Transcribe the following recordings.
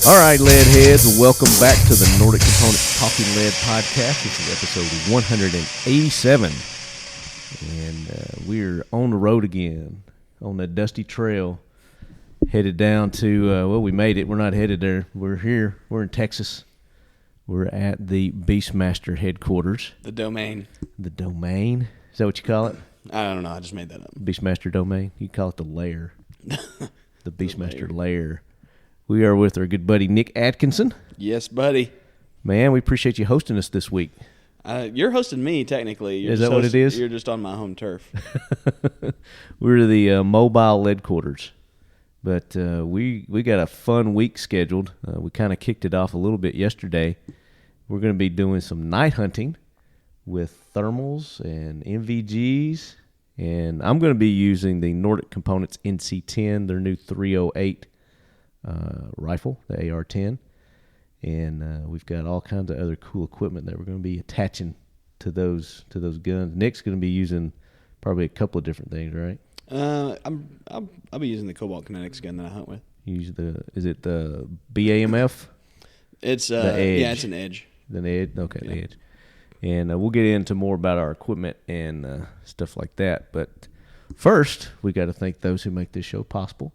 All right, Leadheads, welcome back to the Nordic Components Talking Lead podcast. This is episode 187, and we're on the road again, on the dusty trail, headed down to, we made it. We're not headed there. We're here. We're in Texas. We're at the Beastmaster headquarters. The domain. The domain? Is that what you call it? I don't know. I just made that up. Beastmaster domain? You call it the lair. The Beastmaster lair. We are with our good buddy Nick Atkinson. Yes, buddy. Man, we appreciate you hosting us this week. You're hosting me, technically. Is that what it is? You're just on my home turf. We're the mobile lead quarters. But we got a fun week scheduled. We kind of kicked it off a little bit yesterday. We're going to be doing some night hunting with thermals and MVGs. And I'm going to be using the Nordic Components NC-10, their new 308 rifle, the AR-10. And we've got all kinds of other cool equipment that we're going to be attaching to those guns. Nick's going to be using probably a couple of different things, right? I'll be using the Cobalt Kinetics gun that I hunt with. Is it the BAMF? It's the Edge. Yeah, it's an Edge. The Edge, okay, yeah. The Edge. And we'll get into more about our equipment and stuff like that. But first, we got to thank those who make this show possible.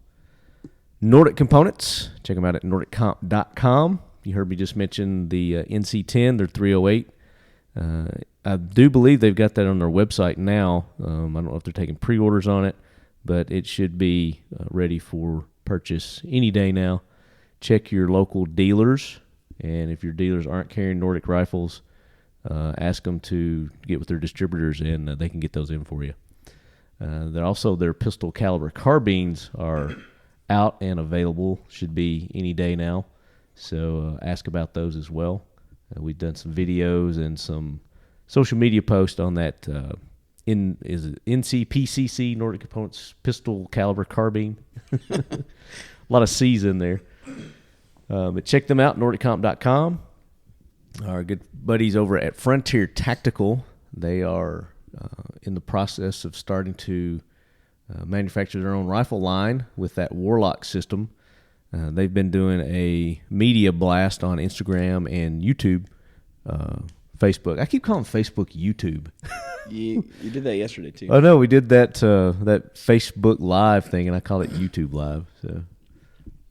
Nordic Components. Check them out at nordiccomp.com. You heard me just mention the NC-10, their 308. I do believe they've got that on their website now. I don't know if they're taking pre-orders on it, but it should be ready for purchase any day now. Check your local dealers, and if your dealers aren't carrying Nordic rifles, ask them to get with their distributors, and they can get those in for you. Their pistol caliber carbines are out and available. Should be any day now. So ask about those as well. We've done some videos and some social media posts on that. Is it NCPCC, Nordic Components pistol caliber carbine? A lot of C's in there. But check them out, nordiccomp.com. Our good buddies over at Frontier Tactical, they are in the process of starting to manufacture their own rifle line with that Warlock system. They've been doing a media blast on Instagram and YouTube, Facebook. I keep calling Facebook YouTube. You did that yesterday, too. Oh, no, we did that Facebook Live thing, and I call it YouTube Live. So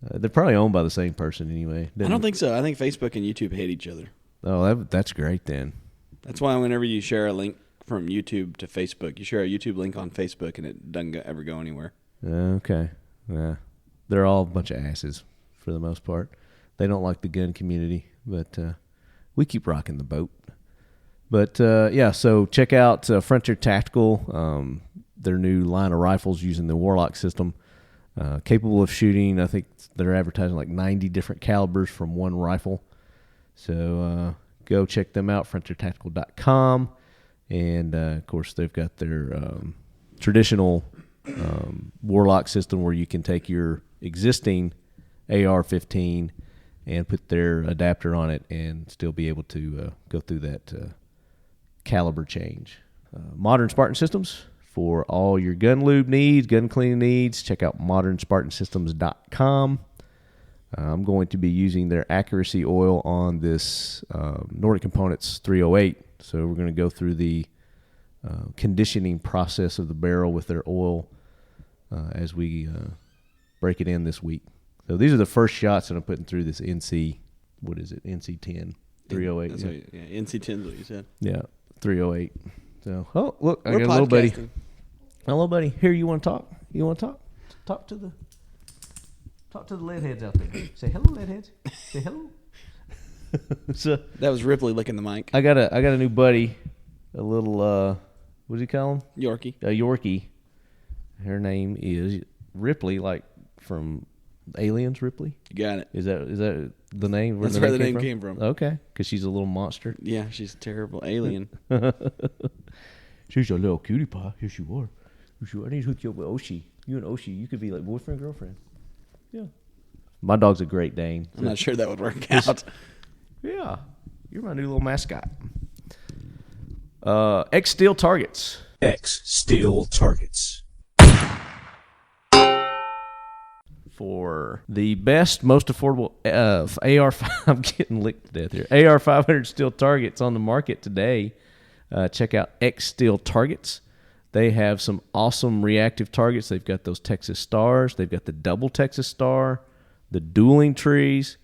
they're probably owned by the same person anyway. I don't think so. I think Facebook and YouTube hate each other. Oh, that's great then. That's why whenever you share a link from YouTube to Facebook, you share a YouTube link on Facebook, and it doesn't ever go anywhere. Okay. Yeah. They're all a bunch of asses for the most part. They don't like the gun community, but we keep rocking the boat. But, so check out Frontier Tactical, their new line of rifles using the Warlock system, capable of shooting, I think they're advertising like 90 different calibers from one rifle. So go check them out, frontiertactical.com. And, of course, they've got their traditional Warlock system where you can take your existing AR-15 and put their adapter on it and still be able to go through that caliber change. Modern Spartan Systems for all your gun lube needs, gun cleaning needs. Check out modernspartansystems.com. I'm going to be using their accuracy oil on this Nordic Components 308. So we're going to go through the conditioning process of the barrel with their oil as we break it in this week. So these are the first shots that I'm putting through this NC-10, 308. NC-10 is what you said. Yeah, 308. So, look, I got a little buddy. Hello, buddy. Here, you want to talk? You want to talk? Talk to the Leadheads out there. Say hello, Leadheads. Say hello. So that was Ripley licking the mic. I got a new buddy, a little what do you call him? Yorkie. A Yorkie. Her name is Ripley, like from Aliens. Ripley. You got it. Is that the name? That's where the name came from. Okay, because she's a little monster. Yeah, she's a terrible alien. She's a little cutie pie. Yes, you are. I need to hook you up with Oshi. You and Oshi, you could be like boyfriend, girlfriend. Yeah. My dog's a Great Dane. I'm not sure that would work out. Yeah. You're my new little mascot. X Steel Targets. for the best, most affordable AR-5. I'm getting licked to death here. AR-500 steel targets on the market today. Check out X Steel Targets. They have some awesome reactive targets. They've got those Texas Stars. They've got the double Texas Star, the dueling trees.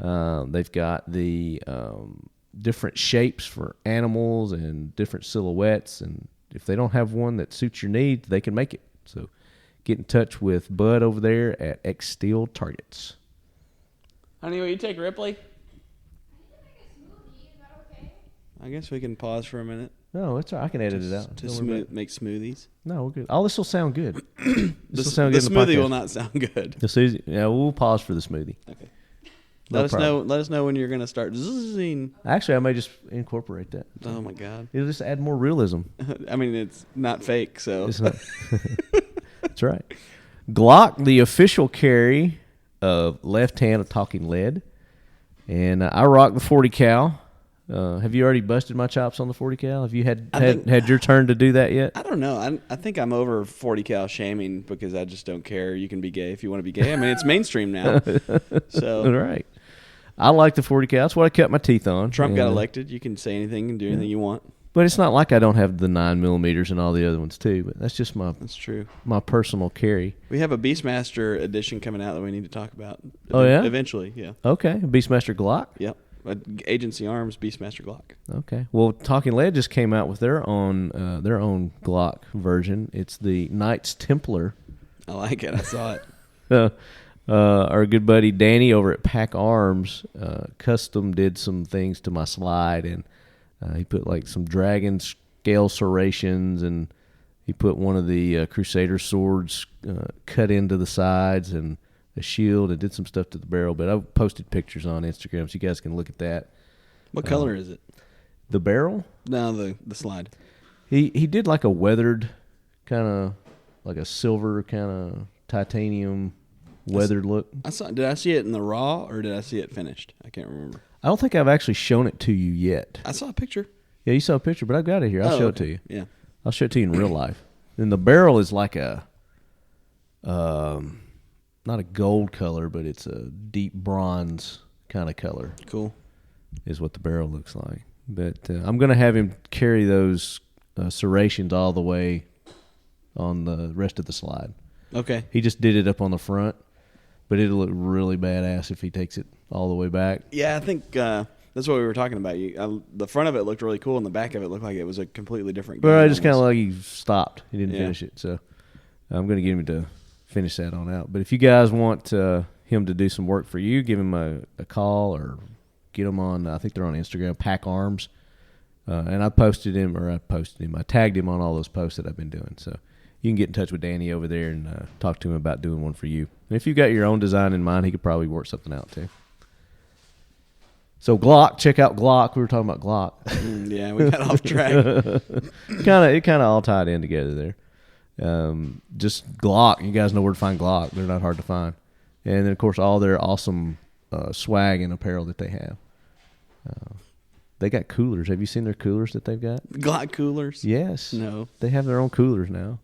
They've got the different shapes for animals and different silhouettes. And if they don't have one that suits your needs, they can make it. So get in touch with Bud over there at X Steel Targets. Honey, will you take Ripley? I guess we can pause for a minute. No, it's all right. I can edit it out. To make smoothies. No, we're good. All this will sound good. The smoothie will not sound good. The smoothie, yeah, we'll pause for the smoothie. Okay. Let us know when you're going to start zizzing. Actually, I may just incorporate that. Oh my God! It'll just add more realism. I mean, it's not fake, so it's not. That's right. Glock, the official carry of Left Hand of Talking Lead, and I rock the 40 cal. Have you already busted my chops on the 40 cal? Have you had your turn to do that yet? I don't know. I think I'm over 40 cal shaming because I just don't care. You can be gay if you want to be gay. I mean, it's mainstream now. So right. I like the 40 cal. That's what I cut my teeth on. Trump got elected. You can say anything and do anything you want. But it's not like I don't have the 9mm and all the other ones too. But that's just that's true. My personal carry. We have a Beastmaster edition coming out that we need to talk about. Oh yeah. Eventually, yeah. Okay, Beastmaster Glock. Yep. Agency Arms Beastmaster Glock. Okay. Well, Talking Lead just came out with their own Glock version. It's the Knights Templar. I like it. I saw it. Our good buddy Danny over at Pack Arms custom did some things to my slide, and he put like some dragon scale serrations, and he put one of the Crusader swords cut into the sides, and a shield, and did some stuff to the barrel. But I've posted pictures on Instagram, so you guys can look at that. What color is it? The barrel? No, the slide. He did like a weathered, kind of like a silver kind of titanium weathered look. Did I see it in the raw or did I see it finished? I can't remember. I don't think I've actually shown it to you yet. I saw a picture. Yeah, you saw a picture, but I've got it here. I'll show it to you. Yeah. I'll show it to you in real life. And the barrel is like a, not a gold color, but it's a deep bronze kind of color. Cool. Is what the barrel looks like. But I'm going to have him carry those serrations all the way on the rest of the slide. Okay. He just did it up on the front, but it'll look really badass if he takes it all the way back. Yeah, I think that's what we were talking about. The front of it looked really cool, and the back of it looked like it was a completely different gun. But I just kind of like he stopped. He didn't finish it. So I'm going to get him to finish that on out. But if you guys want him to do some work for you, give him a call or get him on, I think they're on Instagram, Pack Arms. And I tagged him on all those posts that I've been doing. So you can get in touch with Danny over there and talk to him about doing one for you. And if you've got your own design in mind, he could probably work something out too. So Glock, check out Glock. We were talking about Glock. Yeah, we got off track. It kind of all tied in together there. Just Glock. You guys know where to find Glock. They're not hard to find. And then, of course, all their awesome swag and apparel that they have. They got coolers. Have you seen their coolers that they've got? Glock coolers? Yes. No. They have their own coolers now.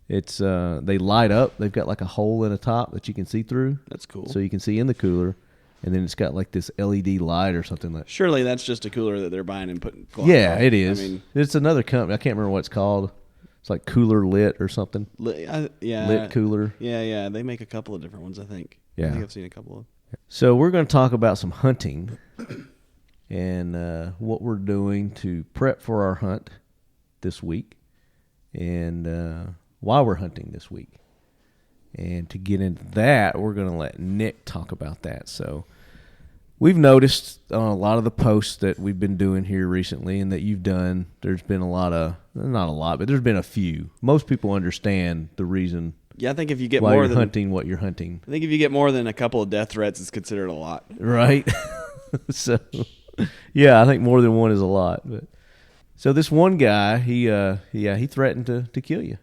It's they light up. They've got like a hole in the top that you can see through. That's cool. So you can see in the cooler. And then it's got like this LED light or something like that. Surely that's just a cooler that they're buying and putting Glock on. It is. I mean, it's another company. I can't remember what it's called. It's like Cooler Lit or something. Lit Cooler. Yeah. They make a couple of different ones, I think. Yeah. I think I've seen a couple of. So we're going to talk about some hunting and what we're doing to prep for our hunt this week and why we're hunting this week. And to get into that, we're going to let Nick talk about that. So we've noticed on a lot of the posts that we've been doing here recently and that you've done, there's been not a lot, but there's been a few. Most people understand the reason. Yeah, I think if you get why more you're than hunting what you're hunting. I think if you get more than a couple of death threats, it's considered a lot. Right? So, yeah, I think more than one is a lot. But so this one guy, he threatened to kill you.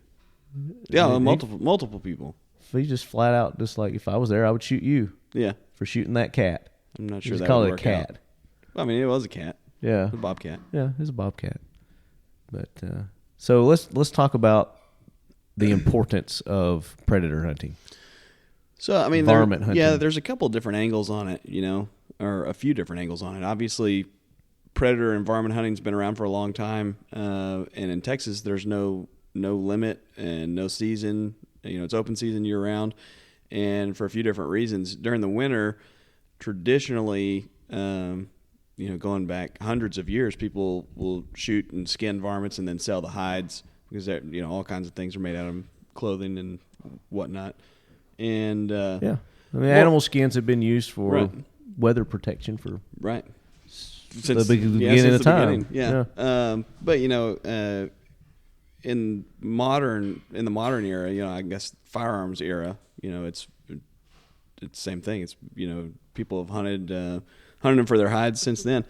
Yeah, multiple people. He just flat out, just like, if I was there, I would shoot you. Yeah. For shooting that cat. I'm not sure that would would work call it a cat. out. Well, I mean, it was a cat. Yeah. It was a bobcat. Yeah, it's a bobcat. But so let's talk about the importance of predator hunting. So, I mean, varmint hunting. Yeah, there's a couple different angles on it, or a few different angles on it. Obviously, predator and varmint hunting's been around for a long time, and in Texas, there's no limit and no season. It's open season year round, and for a few different reasons. During the winter, traditionally, going back hundreds of years, people will shoot and skin varmints and then sell the hides because all kinds of things are made out of clothing and whatnot. And animal skins have been used for weather protection for since the beginning of time. But in the modern era, I guess firearms era, it's the same thing. It's people have hunted them for their hides since then,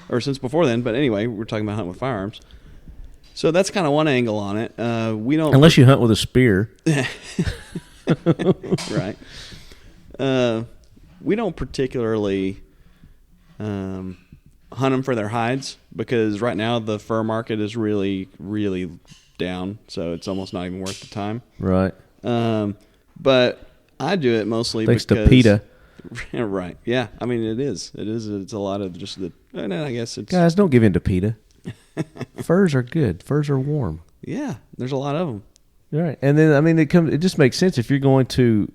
or since before then. But anyway, we're talking about hunting with firearms. So that's kind of one angle on it. We don't unless you hunt with a spear. Right. We don't particularly hunt them for their hides because right now the fur market is really, really down. So it's almost not even worth the time. Right. But I do it mostly thanks because... to PETA. Right. Yeah. I mean, it is. It's a lot of just the... And I guess it's... Guys, don't give in to PETA. Furs are good. Furs are warm. Yeah. There's a lot of them. Right. And then, I mean, it just makes sense if you're going to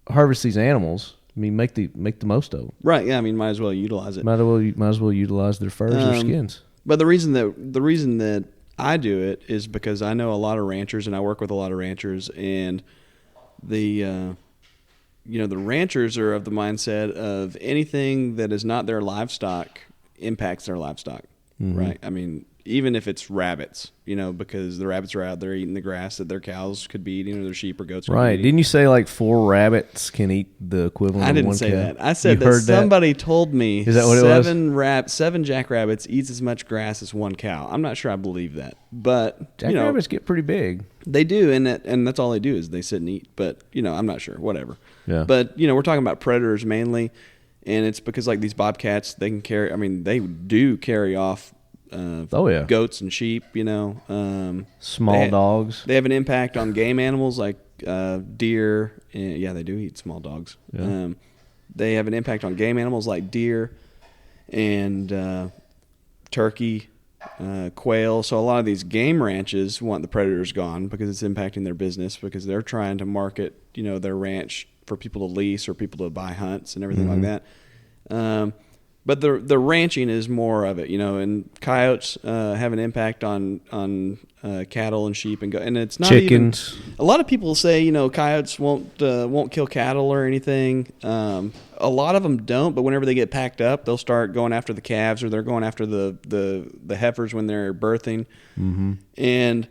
harvest these animals. I mean, make the most of them. Right. Yeah. I mean, might as well utilize it. Might as well utilize their furs or skins. But the reason that I do it is because I know a lot of ranchers and I work with a lot of ranchers, and the ranchers are of the mindset of anything that is not their livestock impacts their livestock. Mm-hmm. Right. I mean, even if it's rabbits, because the rabbits are out there eating the grass that their cows could be eating, or their sheep or goats could be eating. Didn't you say like 4 rabbits can eat the equivalent of 1 cow? I didn't say that. I said that somebody told me is that what it was? 7 jackrabbits eats as much grass as 1 cow. I'm not sure I believe that. But jackrabbits get pretty big. They do, and that's all they do is they sit and eat. But, I'm not sure. Whatever. Yeah. But, we're talking about predators mainly, and it's because like these bobcats, they do carry off goats and sheep, small dogs. They have an impact on game animals like deer. They do eat small dogs. Yeah. They have an impact on game animals like deer and turkey, quail. So a lot of these game ranches want the predators gone because it's impacting their business, because they're trying to market, their ranch for people to lease or people to buy hunts and everything like that. But the ranching is more of it, and coyotes have an impact on cattle and sheep and it's not chickens. Even, a lot of people say coyotes won't kill cattle or anything. A lot of them don't, but whenever they get packed up, they'll start going after the calves, or they're going after the heifers when they're birthing. Mm-hmm. And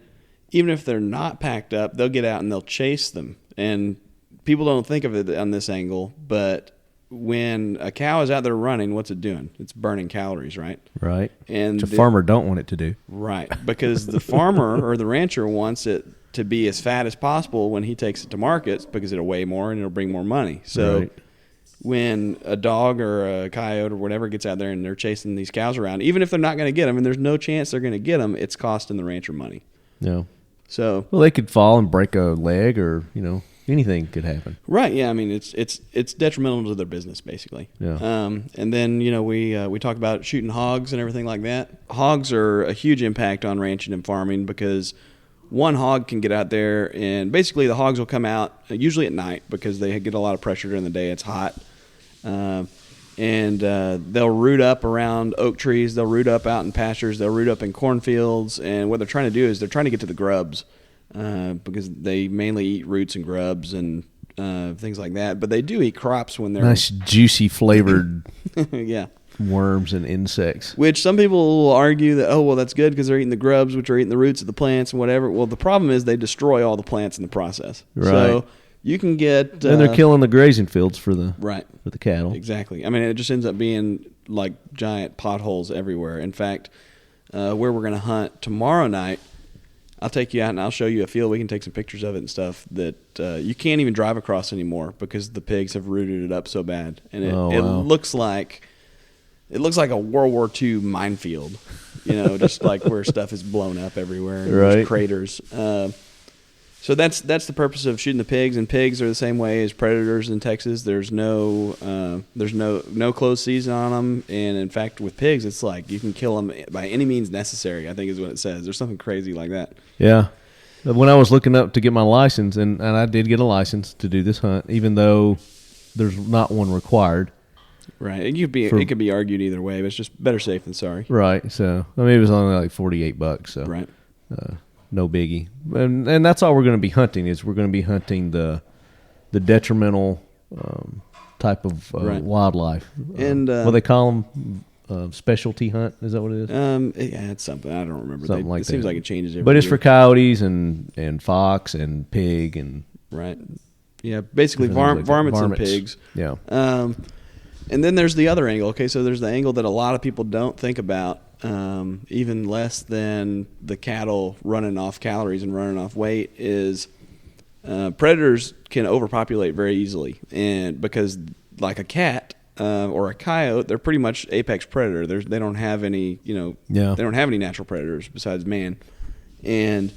even if they're not packed up, they'll get out and they'll chase them. And people don't think of it on this angle, but when a cow is out there running, what's it doing? It's burning calories, right? Right. And which a farmer don't want it to do. Right. Because the farmer or the rancher wants it to be as fat as possible when he takes it to markets, because it'll weigh more and it'll bring more money. So when a dog or a coyote or whatever gets out there and they're chasing these cows around, even if they're not going to get them, and there's no chance they're going to get them, it's costing the rancher money. No. So, well, they could fall and break a leg, or anything could happen. Right. Yeah. I mean, it's detrimental to their business, basically. Yeah. And then we talk about shooting hogs and everything like that. Hogs are a huge impact on ranching and farming, because one hog can get out there, and basically the hogs will come out usually at night because they get a lot of pressure during the day. It's hot. And they'll root up around oak trees. They'll root up out in pastures. They'll root up in cornfields. And what they're trying to do is they're trying to get to the grubs, because they mainly eat roots and grubs and things like that. But they do eat crops when they're... Nice, juicy flavored yeah. worms and insects. Which some people will argue that, oh, well, that's good because they're eating the grubs, which are eating the roots of the plants and whatever. Well, the problem is they destroy all the plants in the process. Right. So you can get... and they're killing the grazing fields for the cattle. Exactly. I mean, it just ends up being like giant potholes everywhere. In fact, where we're going to hunt tomorrow night, I'll take you out and I'll show you a field. We can take some pictures of it and stuff that you can't even drive across anymore because the pigs have rooted it up so bad. And it looks like a World War II minefield, just like where stuff is blown up everywhere and there's craters. So that's the purpose of shooting the pigs, and pigs are the same way as predators in Texas. There's no closed season on them, and in fact, with pigs, it's like you can kill them by any means necessary. I think is what it says. There's something crazy like that. Yeah. When I was looking up to get my license, and I did get a license to do this hunt, even though there's not one required. Right. It could be argued either way, but it's just better safe than sorry. Right. So I mean, it was only like $48. So right. No biggie, and that's all we're going to be hunting. Is we're going to be hunting the detrimental type of wildlife, and what they call them, specialty hunt. Is that what it is? Yeah, it's something I don't remember. Something like it seems like it changes every but it's year. for coyotes and fox and pig and right. Yeah, basically varmints and pigs. Yeah. And then there's the other angle. Okay, so there's the angle that a lot of people don't think about. Even less than the cattle running off calories and running off weight is predators can overpopulate very easily, and because like a cat or a coyote, they're pretty much apex predator. They don't have any, they don't have any natural predators besides man, and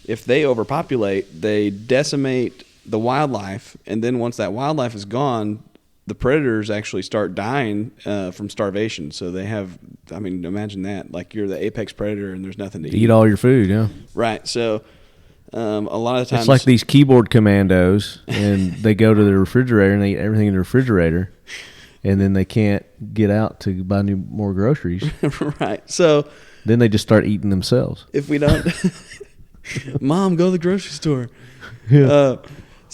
if they overpopulate, they decimate the wildlife, and then once that wildlife is gone, the predators actually start dying from starvation. So they have, I mean, imagine that. Like you're the apex predator and there's nothing to eat. Eat all your food, yeah. Right. So a lot of times. It's like these keyboard commandos, and they go to the refrigerator and they eat everything in the refrigerator, and then they can't get out to buy more groceries. Right. So then they just start eating themselves. If we don't. Mom, go to the grocery store. Yeah.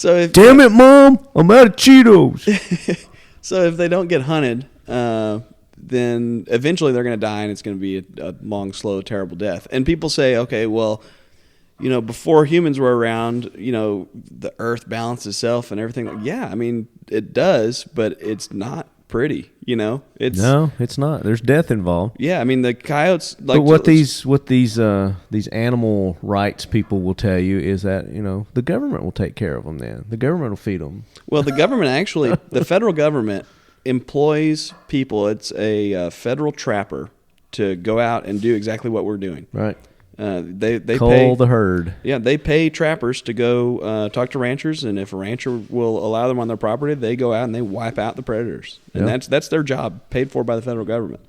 Damn it, Mom! I'm out of Cheetos. So if they don't get hunted, then eventually they're going to die, and it's going to be a long, slow, terrible death. And people say, okay, well, before humans were around, the earth balanced itself and everything. Yeah, I mean, it does, but it's not pretty. No, it's not. There's death involved. Yeah, I mean the coyotes. But what these animal rights people will tell you is that the government will take care of them. Then the government will feed them. Well, the government actually, the federal government employs people. It's a federal trapper to go out and do exactly what we're doing. Right. They cull pay the herd. Yeah, they pay trappers to go talk to ranchers, and if a rancher will allow them on their property, they go out and they wipe out the predators, and that's their job, paid for by the federal government.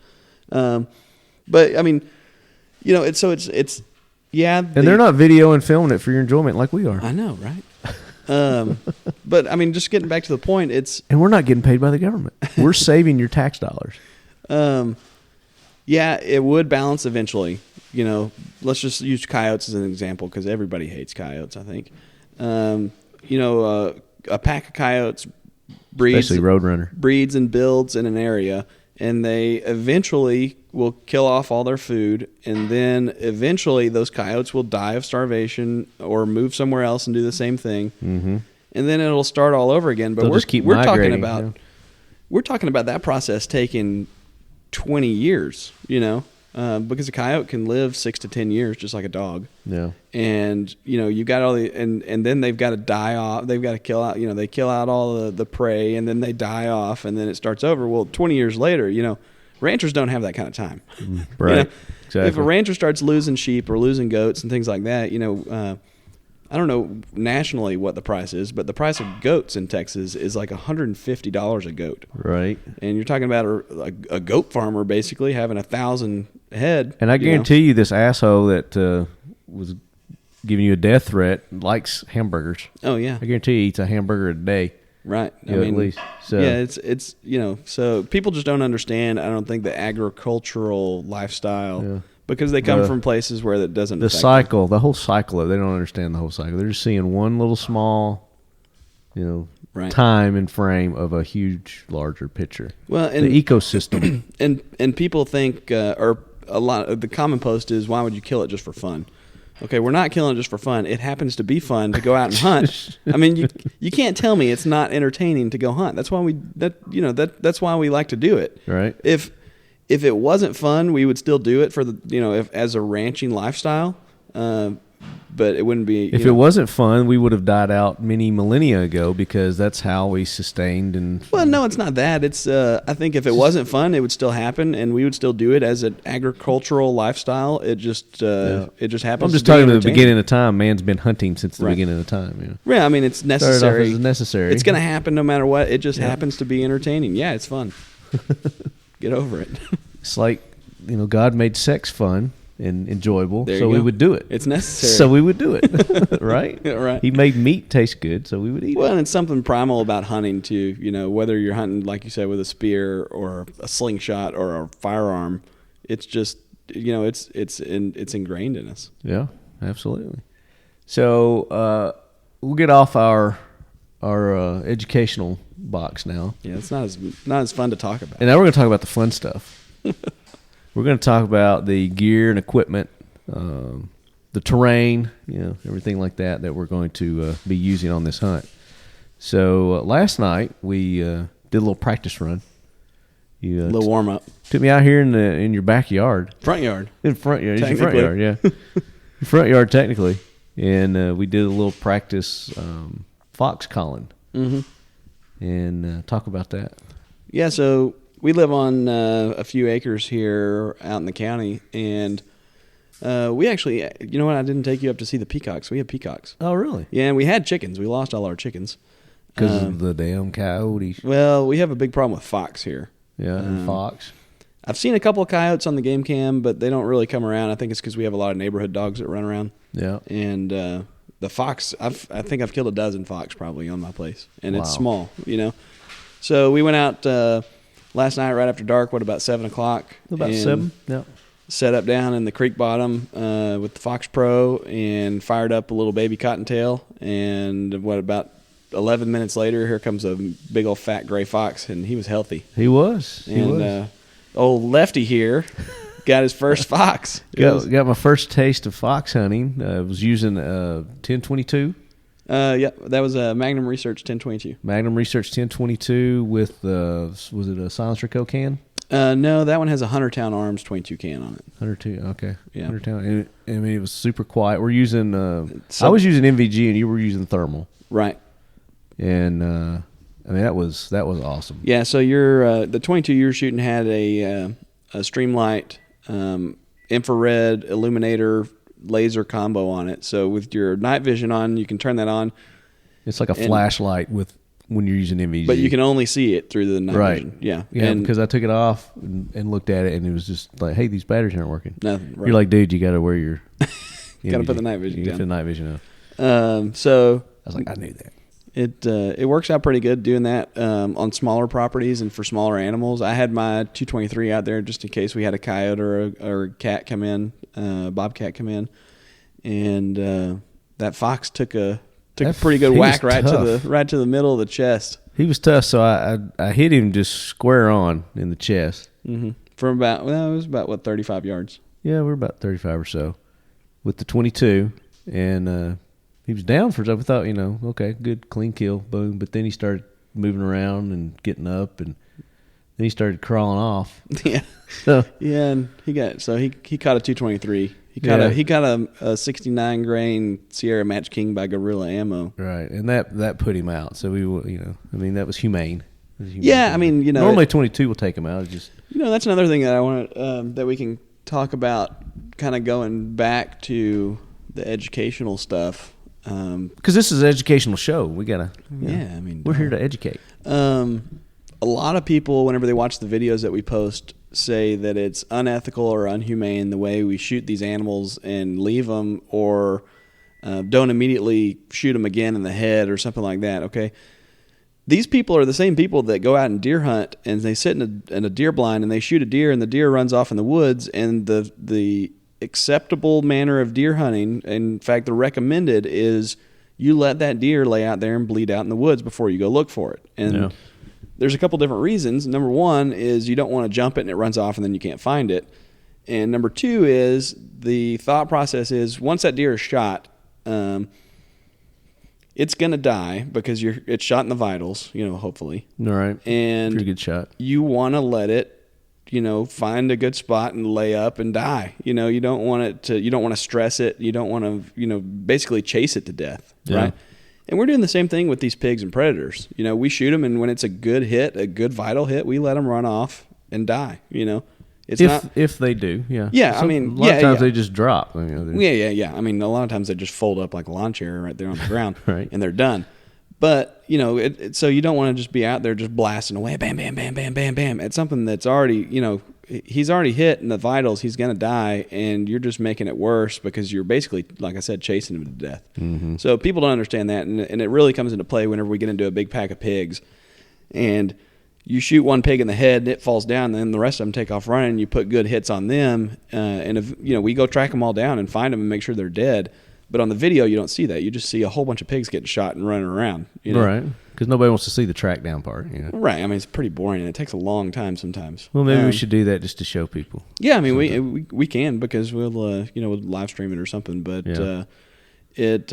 But I mean, it's yeah. And they're not video and filming it for your enjoyment like we are. I know, right? But I mean, just getting back to the point, and we're not getting paid by the government. We're saving your tax dollars. Yeah, it would balance eventually. Let's just use coyotes as an example because everybody hates coyotes, I think. A pack of coyotes especially Roadrunner breeds and builds in an area, and they eventually will kill off all their food, and then eventually those coyotes will die of starvation or move somewhere else and do the same thing. Mm-hmm. And then it'll start all over again. But we're talking about that process taking 20 years, because a coyote can live 6 to 10 years just like a dog. Yeah. And you got all the and then they've got to die off. They've got to kill out, they kill out all the prey, and then they die off, and then it starts over. Well, 20 years later, ranchers don't have that kind of time. Right. Exactly. If a rancher starts losing sheep or losing goats and things like that, I don't know nationally what the price is, but the price of goats in Texas is like $150 a goat. Right. And you're talking about a goat farmer basically having 1,000 head. And I guarantee you this asshole that was giving you a death threat likes hamburgers. Oh, yeah. I guarantee he eats a hamburger a day. Right. At least. So. Yeah, it's so people just don't understand, I don't think, the agricultural lifestyle. Yeah. Because they come from places where that doesn't affect cycle, them. The whole cycle, they don't understand the whole cycle. They're just seeing one little small, time and frame of a huge, larger picture. Well, and the ecosystem. And people think, or a lot of the common post is, why would you kill it just for fun? Okay, we're not killing it just for fun. It happens to be fun to go out and hunt. I mean, you can't tell me it's not entertaining to go hunt. That's why that's why we like to do it. Right. If it wasn't fun, we would still do it for as a ranching lifestyle. but it wouldn't be. If it wasn't fun, we would have died out many millennia ago because that's how we sustained and. Well, no, it's not that. It's I think if it wasn't fun, it would still happen, and we would still do it as an agricultural lifestyle. It just happens. I'm just talking about the beginning of time. Man's been hunting since the beginning of time. You know? Yeah, I mean it's necessary. It's necessary. It's going to happen no matter what. It just happens to be entertaining. Yeah, it's fun. Get over it. It's like God made sex fun and enjoyable, so we would do it. It's necessary. So we would do it, right? Right. He made meat taste good, so we would eat it. Well, and it's something primal about hunting too. Whether you're hunting, like you said, with a spear or a slingshot or a firearm, it's just it's ingrained in us. Yeah, absolutely. So we'll get off our educational box now. Yeah, it's not as fun to talk about. And now we're going to talk about the fun stuff. We're going to talk about the gear and equipment, the terrain, everything like that we're going to be using on this hunt. So last night we did a little practice run. A little warm up. Took me out here in your backyard. Front yard. In front yard. Your front yard, yeah. Your front yard, technically. And we did a little practice fox calling. Mm-hmm. And talk about that. Yeah, so we live on a few acres here out in the county, and we actually, I didn't take you up to see the peacocks. We have peacocks. Oh, really? Yeah, and we had chickens. We lost all our chickens. Because of the damn coyotes. Well, we have a big problem with fox here. Yeah, and fox. I've seen a couple of coyotes on the game cam, but they don't really come around. I think it's because we have a lot of neighborhood dogs that run around. Yeah. And the fox, I think I've killed a dozen fox probably on my place, and Wow. it's small, So we went out last night right after dark. About 7 o'clock? About 7. Yeah. Set up down in the creek bottom with the Fox Pro and fired up a little baby cottontail. And about 11 minutes later, here comes a big old fat gray fox, and he was healthy. He was. Old Lefty here got his first fox. Got my first taste of fox hunting. I was using 1022. Yeah, that was a Magnum Research 1022. Magnum Research 1022 with, was it a silencer can? No, that one has a Huntertown Arms 22 can on it. 102, okay. Yeah. Huntertown. It was super quiet. We're using, I was using MVG and you were using thermal. Right. And, that was awesome. Yeah, so the 22 you were shooting had a Streamlight infrared illuminator laser combo on it. So with your night vision on, you can turn that on. It's like a flashlight when you're using MVG. But you can only see it through the night vision. Yeah. Yeah, because I took it off and looked at it, and it was just like, hey, these batteries aren't working. Nothing. Right. You're like, dude, you got to wear your got to put the night vision down. You got to put the night vision on. So I was like, I knew that. It works out pretty good doing that on smaller properties and for smaller animals. I had my 223 out there just in case we had a coyote or a cat come in, bobcat come in, and that fox took a pretty good whack right to the middle of the chest. He was tough, so I hit him just square on in the chest. Mm-hmm. From it was about 35 yards. Yeah, we're about 35 or so with the 22, and he was down for it. We thought, okay, good, clean kill, boom. But then he started moving around and getting up, and then he started crawling off. Yeah. So yeah, and he caught a 223. He got a 69 grain Sierra Match King by Gorilla Ammo. Right, and that put him out. So we, that was humane. Yeah, normally 22 will take him out. It's just that's another thing that I want that we can talk about, kind of going back to the educational stuff. Because this is an educational show. We gotta. We're here to educate. A lot of people, whenever they watch the videos that we post, say that it's unethical or unhumane the way we shoot these animals and leave them, or don't immediately shoot them again in the head or something like that. Okay, these people are the same people that go out and deer hunt, and they sit in a deer blind and they shoot a deer, and the deer runs off in the woods, and the acceptable manner of deer hunting, in fact the recommended, is you let that deer lay out there and bleed out in the woods before you go look for it. And there's a couple different reasons. Number one is you don't want to jump it and it runs off and then you can't find it. And number two is the thought process is once that deer is shot, it's going to die because it's shot in the vitals, hopefully. All right. And pretty good shot. You want to let it find a good spot and lay up and die. You don't want to stress it. You don't want to, basically chase it to death. Yeah. Right. And we're doing the same thing with these pigs and predators. We shoot them, and when it's a good hit, a good vital hit, we let them run off and die. It's if they do, yeah. Yeah, a lot of times they just drop. Yeah. I mean, a lot of times they just fold up like a lawn chair right there on the ground, right. And they're done. But, so you don't want to just be out there just blasting away, bam, bam, bam, bam, bam, bam. It's something that's already, he's already hit in the vitals. He's going to die, and you're just making it worse because you're basically, like I said, chasing him to death. Mm-hmm. So people don't understand that, and it really comes into play whenever we get into a big pack of pigs. And you shoot one pig in the head, and it falls down, and then the rest of them take off running, and you put good hits on them. And if we go track them all down and find them and make sure they're dead. But on the video, you don't see that. You just see a whole bunch of pigs getting shot and running around. Right. Because nobody wants to see the track down part. Right. I mean, it's pretty boring, and it takes a long time sometimes. Well, maybe we should do that just to show people. Yeah, I mean, we can because we'll we'll live stream it or something. But it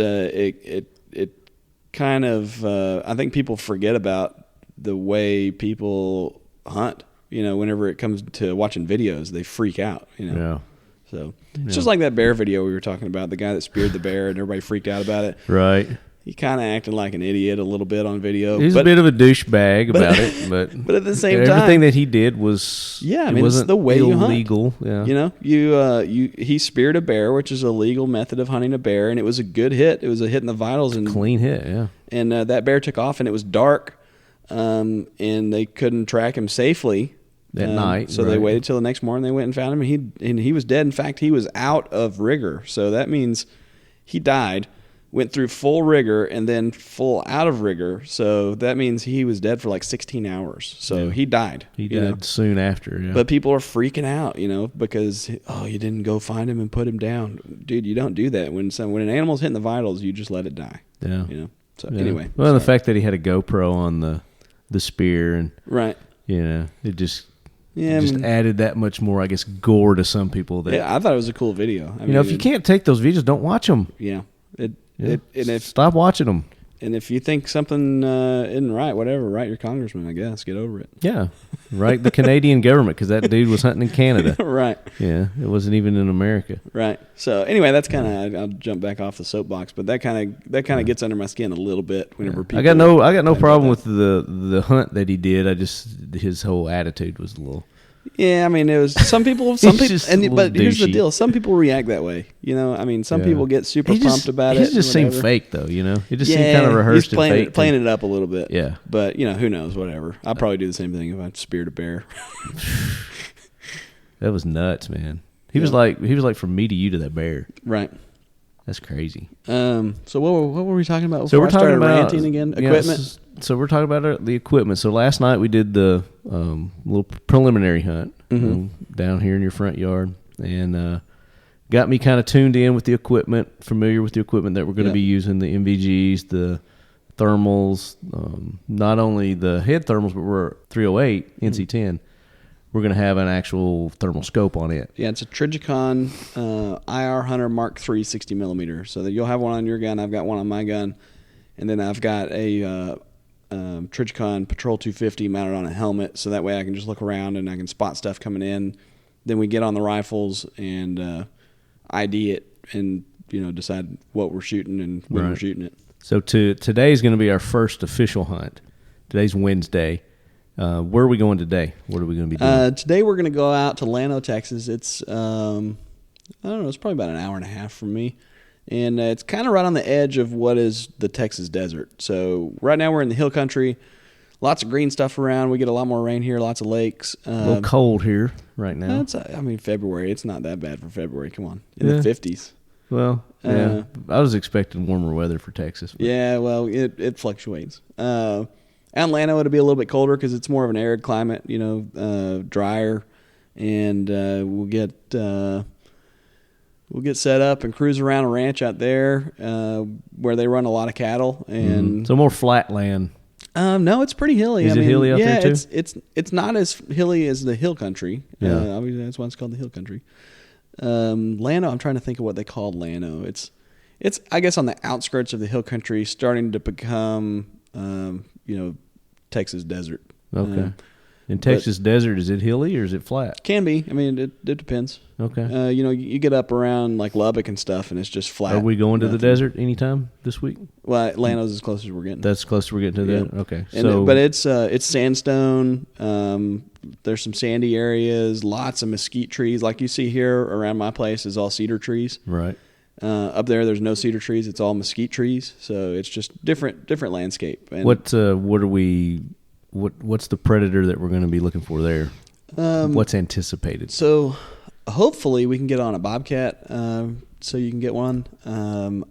kind of I think people forget about the way people hunt. Whenever it comes to watching videos, they freak out. Yeah. So it's just like that bear video we were talking about, the guy that speared the bear and everybody freaked out about it. Right. He kind of acted like an idiot a little bit on video. He's a bit of a douchebag about it, but at the same time, everything that he did was it's the way illegal. You hunt. Yeah. He speared a bear, which is a legal method of hunting a bear, and it was a good hit. It was a hit in the vitals, and clean hit. Yeah. And that bear took off, and it was dark, and they couldn't track him safely. At night, so they waited till the next morning. They went and found him, and he was dead. In fact, he was out of rigor. So that means he died, went through full rigor, and then full out of rigor. So that means he was dead for like 16 hours. So he died. He died soon after. Yeah. But people are freaking out, because you didn't go find him and put him down, dude. You don't do that when an animal's hitting the vitals. You just let it die. Yeah. So anyway. Well, the fact that he had a GoPro on the spear and right. It just. Yeah, added that much more, I guess, gore to some people. I thought it was a cool video. If you can't take those videos, don't watch them. Yeah. Stop watching them. And if you think something isn't right, whatever, write your congressman, I guess. Get over it. Yeah. Write the Canadian government, because that dude was hunting in Canada. Right. Yeah. It wasn't even in America. Right. So anyway, that's kind of, I'll jump back off the soapbox, but that kind of gets under my skin a little bit whenever people. I got no problem with the hunt that he did. His whole attitude was a little. Yeah, I mean, it was some people, but here's the deal: some people react that way. Some people get super pumped about it. He just seemed fake, though. It just seemed kind of rehearsed and fake. Playing it up a little bit. Yeah, but who knows? Whatever. I'd probably do the same thing if I speared a bear. That was nuts, man. He was like from me to you to that bear. Right. That's crazy. So what were we talking about? So we're talking about ranting again. Equipment. So we're talking about the equipment. So last night we did the little preliminary hunt down here in your front yard, and got me kind of tuned in with the equipment, familiar with the equipment that we're going to be using, the MVGs, the thermals, not only the head thermals, but we're 308 NC10. We're going to have an actual thermal scope on it. Yeah, it's a Trijicon IR Hunter Mark III 60 millimeter. So that you'll have one on your gun. I've got one on my gun. And then I've got a Trijicon Patrol 250 mounted on a helmet. So that way I can just look around and I can spot stuff coming in. Then we get on the rifles and ID it and decide what we're shooting and when we're shooting it. So today's going to be our first official hunt. Today's Wednesday. Where are we going today? What are we going to be doing? Today we're going to go out to Llano, Texas. It's, I don't know, it's probably about an hour and a half from me. And it's kind of right on the edge of what is the Texas desert. So right now we're in the hill country. Lots of green stuff around. We get a lot more rain here, lots of lakes. A little cold here right now. February. It's not that bad for February. Come on. In the 50s. Well, yeah. I was expecting warmer weather for Texas. But. Yeah, well, it fluctuates. Out in Llano, it'll be a little bit colder because it's more of an arid climate, drier, and we'll get set up and cruise around a ranch out there where they run a lot of cattle and so more flat land. No, it's pretty hilly. Is it hilly out there too? It's not as hilly as the hill country. Yeah. Obviously that's why it's called the hill country. Llano, I'm trying to think of what they called Llano. It's I guess on the outskirts of the hill country, starting to become Texas desert. Okay. In Texas desert, is it hilly or is it flat? Can be. I mean, it depends. Okay. You get up around like Lubbock and stuff, and it's just flat. Are we going to the desert anytime this week? Well, Atlanta's as close as we're getting. That's close as we're getting to the desert? Okay. But it's sandstone. There's some sandy areas, lots of mesquite trees. Like you see here around my place is all cedar trees. Right. Up there's no cedar trees. It's all mesquite trees. So it's just different landscape. And what's the predator that we're going to be looking for there? What's anticipated? So hopefully we can get on a bobcat, so you can get one.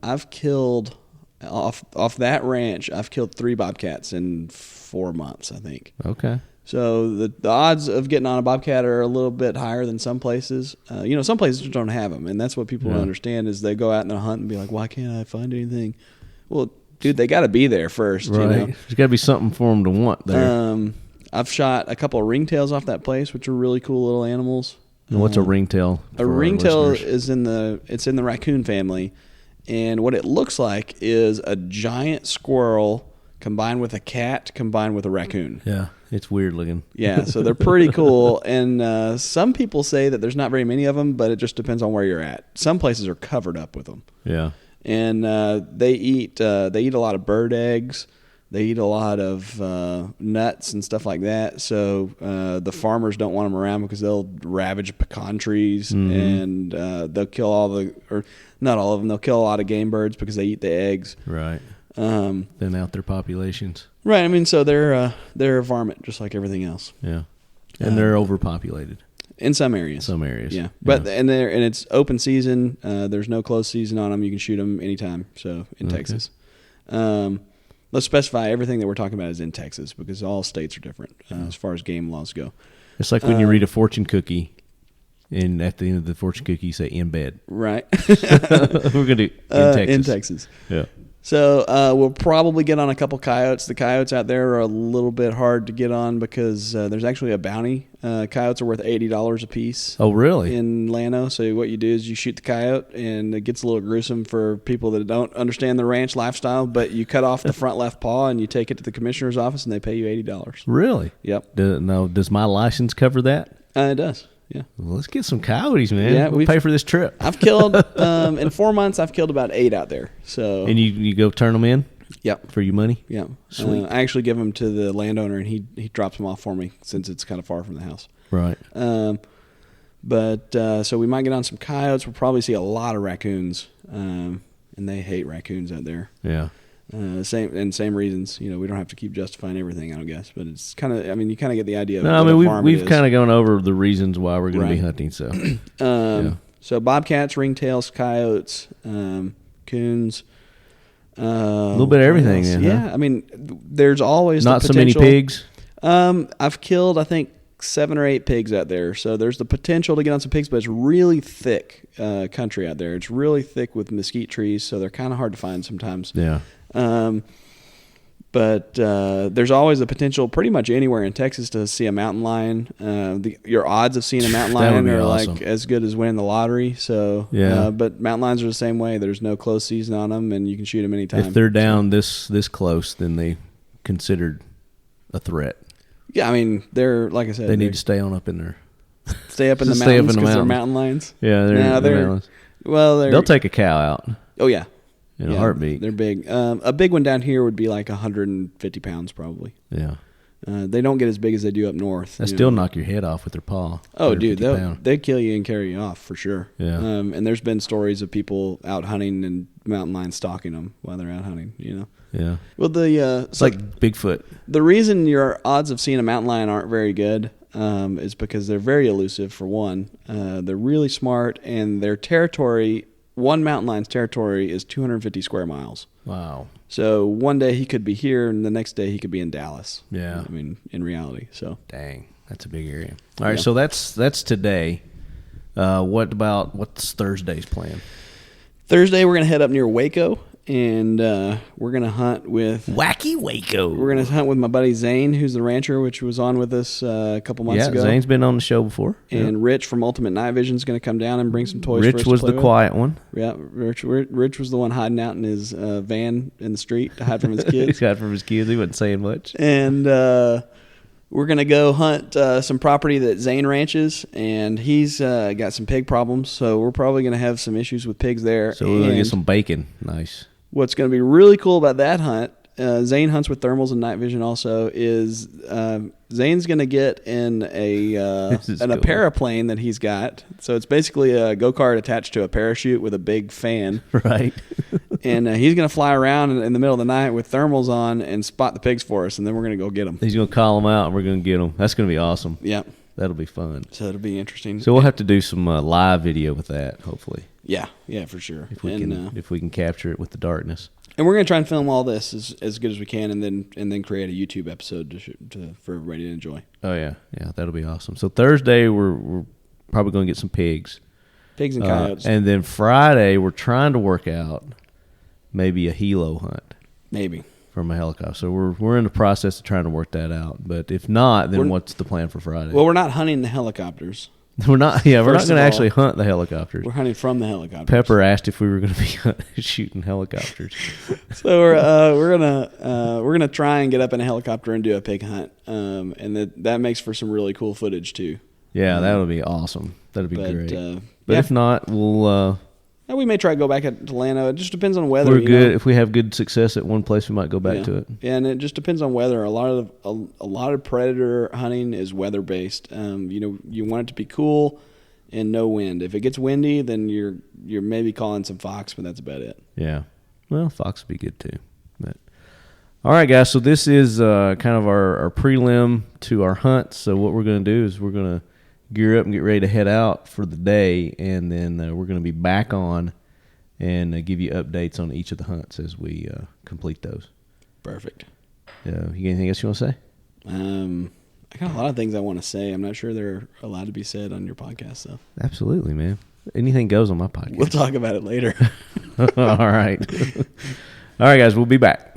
I've killed off that ranch. I've killed 3 bobcats in 4 months, I think. Okay. So the odds of getting on a bobcat are a little bit higher than some places. Some places just don't have them, and that's what people don't understand is they go out and hunt and be like, "Why can't I find anything?" Well, dude, they got to be there first. Right. There's got to be something for them to want there. I've shot a couple of ringtails off that place, which are really cool little animals. And what's a ringtail? A ringtail is in the raccoon family, and what it looks like is a giant squirrel combined with a cat combined with a raccoon. Yeah, it's weird looking. Yeah, so they're pretty cool, and some people say that there's not very many of them, but it just depends on where you're at. Some places are covered up with them. Yeah, and they eat a lot of bird eggs. They eat a lot of nuts and stuff like that. So the farmers don't want them around because they'll ravage pecan trees, and they'll kill not all of them. They'll kill a lot of game birds because they eat the eggs. Right. Thin out their populations. Right. I mean, so they're a varmint just like everything else. Yeah. And they're overpopulated. In some areas. Yeah. But and it's open season. There's no closed season on them. You can shoot them anytime. So in Texas. Let's specify everything that we're talking about is in Texas because all states are different as far as game laws go. It's like when you read a fortune cookie, and at the end of the fortune cookie, you say "in bed." Right. We're gonna do in Texas. In Texas. Yeah. So we'll probably get on a couple coyotes. The coyotes out there are a little bit hard to get on because there's actually a bounty. Coyotes are worth $80 a piece. Oh, really? In Llano. So what you do is you shoot the coyote, and it gets a little gruesome for people that don't understand the ranch lifestyle, but you cut off the front left paw, and you take it to the commissioner's office, and they pay you $80. Really? Yep. Does my license cover that? It does. Yeah. Well, let's get some coyotes, man. Yeah, we'll pay for this trip. I've killed in 4 months. I've killed about 8 out there. So. And you go turn them in. Yep. For your money. Yeah. Sweet. I actually give them to the landowner, and he drops them off for me since it's kind of far from the house. Right. So we might get on some coyotes. We'll probably see a lot of raccoons, and they hate raccoons out there. Yeah. Same reasons. We don't have to keep justifying everything, I don't guess, but it's kind of. I mean, you kind of get the idea. No, of we've kind of gone over the reasons why we're going to be hunting. So, So bobcats, ringtails, coyotes, coons. A little bit of everything. Then, yeah. I mean, there's always not the so many pigs. I've killed, I think, 7 or 8 pigs out there. So there's the potential to get on some pigs, but it's really thick country out there. It's really thick with mesquite trees, so they're kind of hard to find sometimes. Yeah. But there's always the potential pretty much anywhere in Texas to see a mountain lion. Your odds of seeing a mountain lion are awesome. like as good as winning the lottery. So yeah. But mountain lions are the same way. There's no closed season on them, and you can shoot them anytime. If they're down this close, then they considered a threat. Yeah, I mean, they're, like I said, they need to stay on up in there. Stay up in the mountains because they're mountain lions. Yeah, they're mountains. Well, they'll take a cow out. Oh, yeah. In a heartbeat. They're big. A big one down here would be like 150 pounds probably. Yeah. They don't get as big as they do up north. They still knock your head off with their paw. Oh, dude, they'll kill you and carry you off for sure. Yeah. And there's been stories of people out hunting and mountain lions stalking them while they're out hunting, Yeah. Well, it's like Bigfoot. The reason your odds of seeing a mountain lion aren't very good is because they're very elusive, for one. They're really smart, and their territory, one mountain lion's territory is 250 square miles. Wow. So one day he could be here, and the next day he could be in Dallas. Yeah. I mean, in reality. So. Dang, that's a big area. All right, so that's today. What's Thursday's plan? Thursday we're gonna head up near Waco, and we're gonna hunt with Wacky Waco. We're gonna hunt with my buddy Zane, who's the rancher, which was on with us a couple months ago. Yeah, Zane's been on the show before. And Rich from Ultimate Night Vision is gonna come down and bring some toys. Rich for us was to play the with. quiet one. Yeah, Rich was the one hiding out in his van in the street to hide from his kids. He hid from his kids. He wasn't saying much. And we're going to go hunt some property that Zane ranches, and he's got some pig problems, so we're probably going to have some issues with pigs there. So we're going to get some bacon. Nice. What's going to be really cool about that hunt, Zane hunts with thermals and night vision also, is Zane's going to get in a paraplane that he's got. So it's basically a go-kart attached to a parachute with a big fan. Right. And he's going to fly around in the middle of the night with thermals on and spot the pigs for us, and then we're going to go get them. He's going to call them out, and we're going to get them. That's going to be awesome. Yeah. That'll be fun. So it'll be interesting. So we'll have to do some live video with that, hopefully. Yeah, for sure. If we can capture it with the darkness. And we're going to try and film all this as good as we can, and then create a YouTube episode for everybody to enjoy. Oh yeah, that'll be awesome. So Thursday we're probably going to get some pigs and coyotes, and then Friday we're trying to work out maybe a helo hunt, maybe from a helicopter. So we're in the process of trying to work that out. But if not, then what's the plan for Friday? Well, we're not hunting the helicopters. We're not. Yeah, we're not going to actually hunt the helicopters. We're hunting from the helicopters. Pepper asked if we were going to be shooting helicopters. So we're gonna try and get up in a helicopter and do a pig hunt, and that makes for some really cool footage too. Yeah, that would be awesome. That'd be great. But yeah. if not, we'll. We may try to go back to Lano. It just depends on weather. We're good. If we have good success at one place, we might go back to it. Yeah, and it just depends on weather. A lot of predator hunting is weather based. You want it to be cool and no wind. If it gets windy, then you're maybe calling some fox, but that's about it. Yeah. Well, fox would be good too. But all right, guys. So this is kind of our prelim to our hunt. So what we're going to do is we're going to gear up and get ready to head out for the day, and then we're going to be back on and give you updates on each of the hunts as we complete those. Perfect. You got anything else you want to say? I got a lot of things I want to say. I'm not sure they're allowed to be said on your podcast, though. Absolutely, man. Anything goes on my podcast. We'll talk about it later. All right. All right, guys. We'll be back.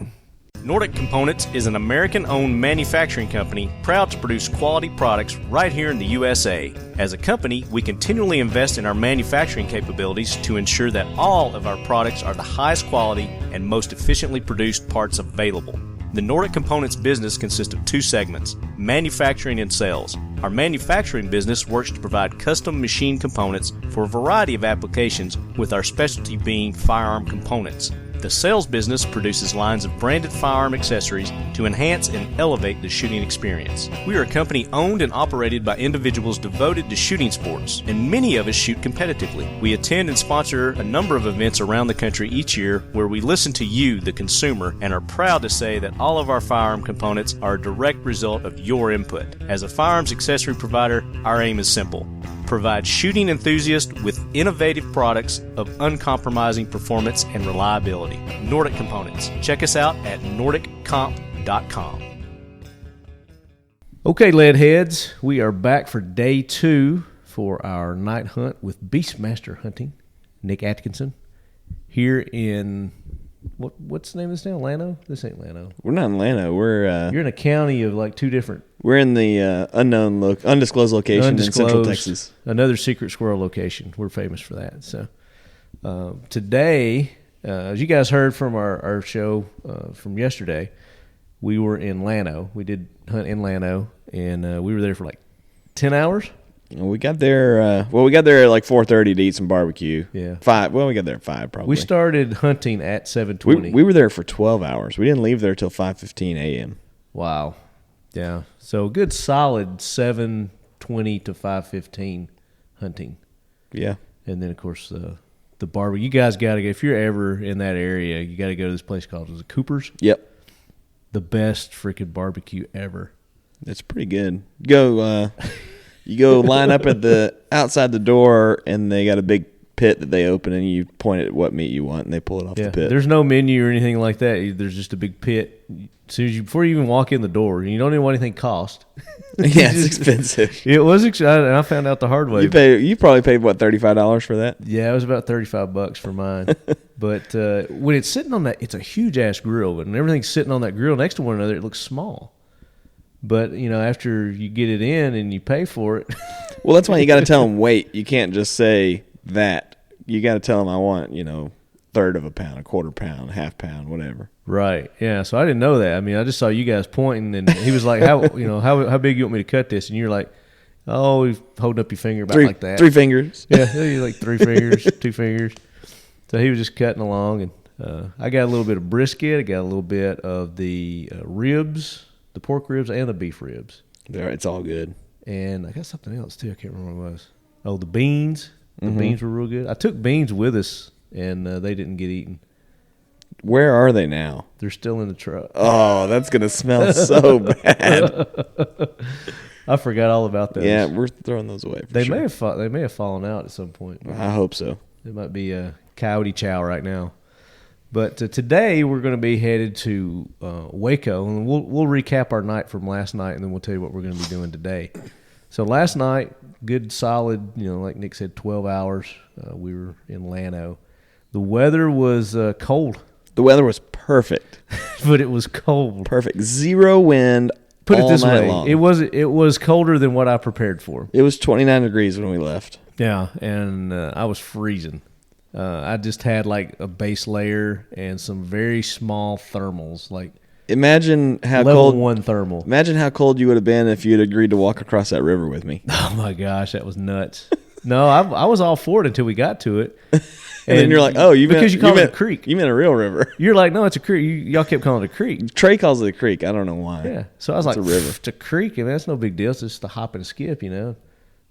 Nordic Components is an American-owned manufacturing company proud to produce quality products right here in the USA. As a company, we continually invest in our manufacturing capabilities to ensure that all of our products are the highest quality and most efficiently produced parts available. The Nordic Components business consists of two segments, manufacturing and sales. Our manufacturing business works to provide custom machine components for a variety of applications, with our specialty being firearm components. The sales business produces lines of branded firearm accessories to enhance and elevate the shooting experience. We are a company owned and operated by individuals devoted to shooting sports, and many of us shoot competitively. We attend and sponsor a number of events around the country each year where we listen to you, the consumer, and are proud to say that all of our firearm components are a direct result of your input. As a firearms accessory provider, our aim is simple: provide shooting enthusiasts with innovative products of uncompromising performance and reliability. Nordic Components. Check us out at nordiccomp.com. Okay, Leadheads, we are back for day 2 for our night hunt with Beastmaster Hunting, Nick Atkinson, here in, what's the name of this town? Llano? This ain't Llano. We're not in Llano. You're in a county of like 2 different. We're in the undisclosed location in Central Texas. Another secret squirrel location. We're famous for that. So today, as you guys heard from our show from yesterday, we were in Llano. We did hunt in Llano, and we were there for like 10 hours. We got there. We got there at like 4:30 to eat some barbecue. Yeah, 5. Well, we got there at 5 probably. We started hunting at 7:20. We were there for 12 hours. We didn't leave there till 5:15 a.m. Wow. Yeah. So a good solid 7:20 to 5:15 hunting. Yeah. And then of course the barbecue. You guys got to go if you're ever in that area. You got to go to this place called the Cooper's. Yep. The best freaking barbecue ever. It's pretty good. You go line up at the outside the door, and they got a big pit that they open, and you point at what meat you want, and they pull it off the pit. There's no menu or anything like that. There's just a big pit. Before you even walk in the door, you don't even know what anything cost. Yeah, it's expensive. It was exciting. I found out the hard way. You probably paid what, $35 for that? Yeah, it was about $35 for mine. But when it's sitting on that, it's a huge ass grill, and everything's sitting on that grill next to one another. It looks small. But after you get it in and you pay for it, well, that's why you got to tell them weight. You can't just say that. You got to tell them I want third of a pound, a quarter pound, half pound, whatever. Right. Yeah. So I didn't know that. I mean, I just saw you guys pointing, and he was like, how big you want me to cut this? And you're like, oh, he's holding up your finger about like that. 3 fingers. Yeah. You're like 3 fingers, 2 fingers. So he was just cutting along, and I got a little bit of brisket. I got a little bit of the ribs, the pork ribs, and the beef ribs. It's all good. And I got something else too. I can't remember what it was. Oh, the beans. The beans were real good. I took beans with us, and they didn't get eaten. Where are they now? They're still in the truck. Oh, that's gonna smell so bad. I forgot all about those. Yeah, we're throwing those away. They may have fallen out at some point. I hope so. It might be a coyote chow right now. But today we're going to be headed to Waco, and we'll recap our night from last night, and then we'll tell you what we're going to be doing today. So last night, good solid, like Nick said, 12 hours. We were in Llano. The weather was cold. The weather was perfect. But it was cold. Perfect. 0 wind. Put it this way, long. it was colder than what I prepared for. It was 29 degrees when we left. Yeah, and I was freezing. I just had like a base layer and some very small thermals, like imagine how level cold 1 thermal. Imagine how cold you would have been if you'd agreed to walk across that river with me. Oh my gosh, that was nuts. No, I was all for it until we got to it. And then you're like, oh, you because you call it a creek. You meant a real river. You're like, no, it's a creek. Y'all kept calling it a creek. Trey calls it a creek. I don't know why. Yeah. So I was it's like, a river. It's a creek. I mean, that's no big deal. It's just a hop and a skip,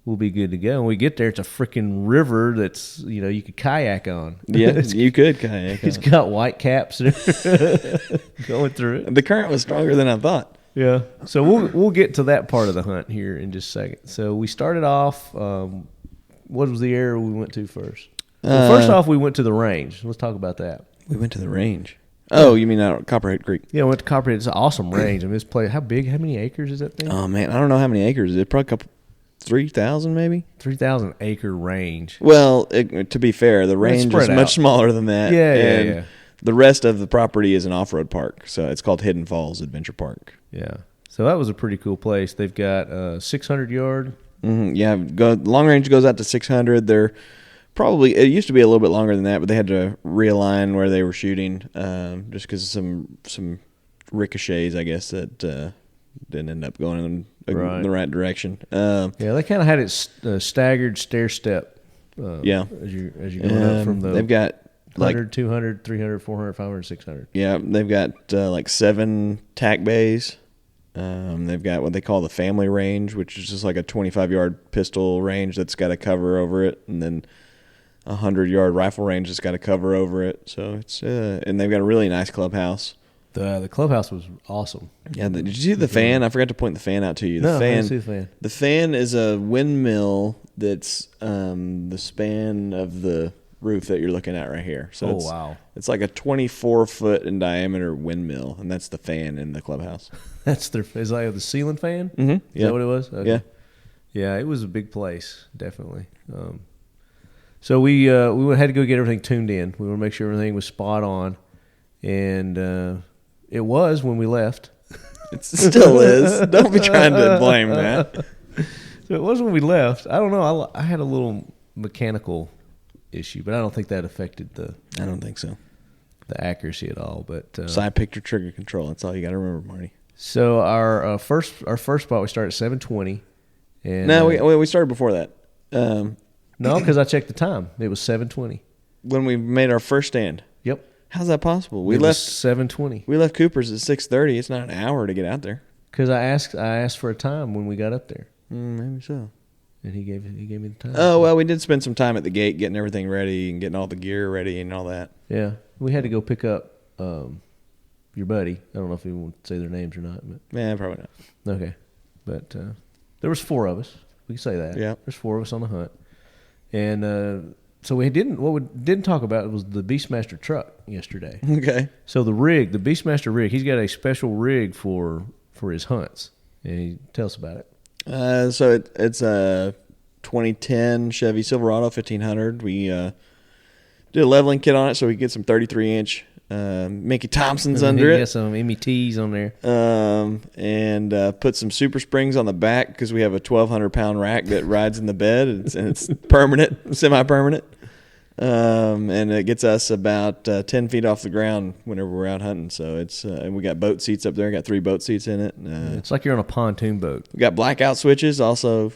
We'll be good to go. When we get there, it's a freaking river that's, you could kayak on. Yeah, you could kayak on. It's got white caps going through it. The current was stronger than I thought. Yeah. So we'll get to that part of the hunt here in just a second. So we started off, what was the area we went to first? Well, first off, we went to the range. Let's talk about that. We went to the range. Oh, you mean out at Copperhead Creek? Yeah, we went to Copperhead. It's an awesome range. I mean, this place, how many acres is that thing? Oh, man, I don't know how many acres. It's probably a couple, 3,000 maybe? 3,000 acre range. Well, to be fair, the range is much smaller than that. Yeah. The rest of the property is an off-road park, so it's called Hidden Falls Adventure Park. Yeah. So that was a pretty cool place. They've got 600 yard. Mm-hmm. Yeah, long range goes out to 600. They're probably, it used to be a little bit longer than that, but they had to realign where they were shooting just because of some ricochets, I guess, that didn't end up going in the right direction. Yeah, they kind of had it staggered stair step. Yeah, as you're going up from the they've got 100, 200, 300, 400, 500, 600. Yeah, they've got like 7 tack bays. They've got what they call the family range, which is just like a 25-yard pistol range that's got a cover over it, and then a 100-yard rifle range that's got a cover over it. So it's and they've got a really nice clubhouse. The clubhouse was awesome. Yeah, did you see the fan? I forgot to point the fan out to you. I didn't see the fan. The fan is a windmill that's the span of the roof that you're looking at right here. So wow. It's like a 24-foot in diameter windmill, and that's the fan in the clubhouse. Is that the ceiling fan? Mm-hmm. Is that what it was? Okay. Yeah. Yeah, it was a big place, definitely. So we had to go get everything tuned in. We want to make sure everything was spot on, and it was when we left. It still is. Don't be trying to blame that. So it was when we left. I don't know. I had a little mechanical issue, but I don't think that affected I don't think so. The accuracy at all. But side picture trigger control. That's all you got to remember, Marty. So our first spot, we started at 7:20. And no, we started before that. No, because I checked the time. It was 7:20 when we made our first stand. Yep. How's that possible? We left 7:20. We left Cooper's at 6:30. It's not an hour to get out there. Because I asked for a time when we got up there. Maybe so. And he gave me the time. Oh, well, we did spend some time at the gate getting everything ready and getting all the gear ready and all that. Yeah. We had to go pick up your buddy. I don't know if you want to say their names or not. But. Yeah, probably not. Okay. But there was 4 of us. We can say that. Yeah. There's 4 of us on the hunt. And so what we didn't talk about was the Beastmaster truck yesterday. Okay. So the Beastmaster rig, he's got a special rig for his hunts. And tell us about it. So it's a 2010 Chevy Silverado 1500. We did a leveling kit on it so we could get some 33-inch Mickey Thompsons under it. Got some METs on there. And put some super springs on the back because we have a 1,200-pound rack that rides in the bed and it's permanent, semi-permanent. And it gets us about 10 feet off the ground whenever we're out hunting. So it's and we got boat seats up there. Got 3 boat seats in it. It's like you're on a pontoon boat. We got blackout switches, also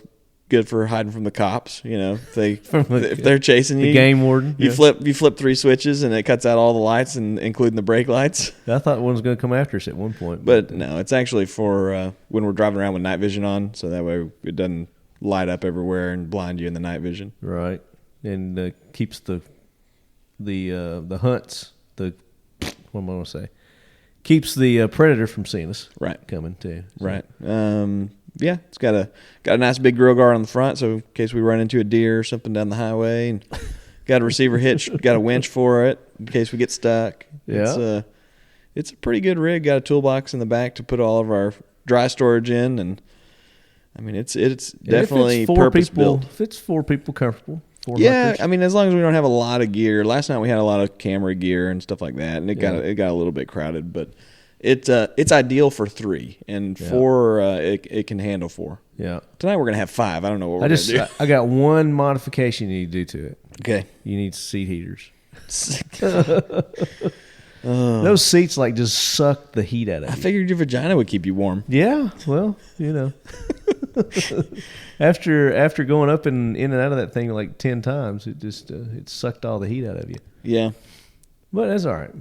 good for hiding from the cops. If they're chasing you, the game warden. You flip 3 switches and it cuts out all the lights, and including the brake lights. I thought one was going to come after us at one point, but no, it's actually for when we're driving around with night vision on, so that way it doesn't light up everywhere and blind you in the night vision. Right, and keeps the hunts. What am I going to say? Keeps the predator from seeing us. Right, coming too. So. Right. Yeah, it's got a nice big grill guard on the front, so in case we run into a deer or something down the highway, and got a receiver hitch, got a winch for it in case we get stuck. Yeah, it's a pretty good rig. Got a toolbox in the back to put all of our dry storage in, and I mean it's definitely purpose built. Fits 4 people comfortable. 4 yeah, hunters. I mean as long as we don't have a lot of gear. Last night we had a lot of camera gear and stuff like that, and it got a little bit crowded, but. It's ideal for 3, and 4 it can handle 4. Yeah. Tonight we're gonna have 5. I don't know what we're gonna do. I got one modification you need to do to it. Okay. You need seat heaters. Those seats just suck the heat out of you. I figured your vagina would keep you warm. Yeah. Well, after going up and in and out of that thing 10 times, it just it sucked all the heat out of you. Yeah. But that's all right.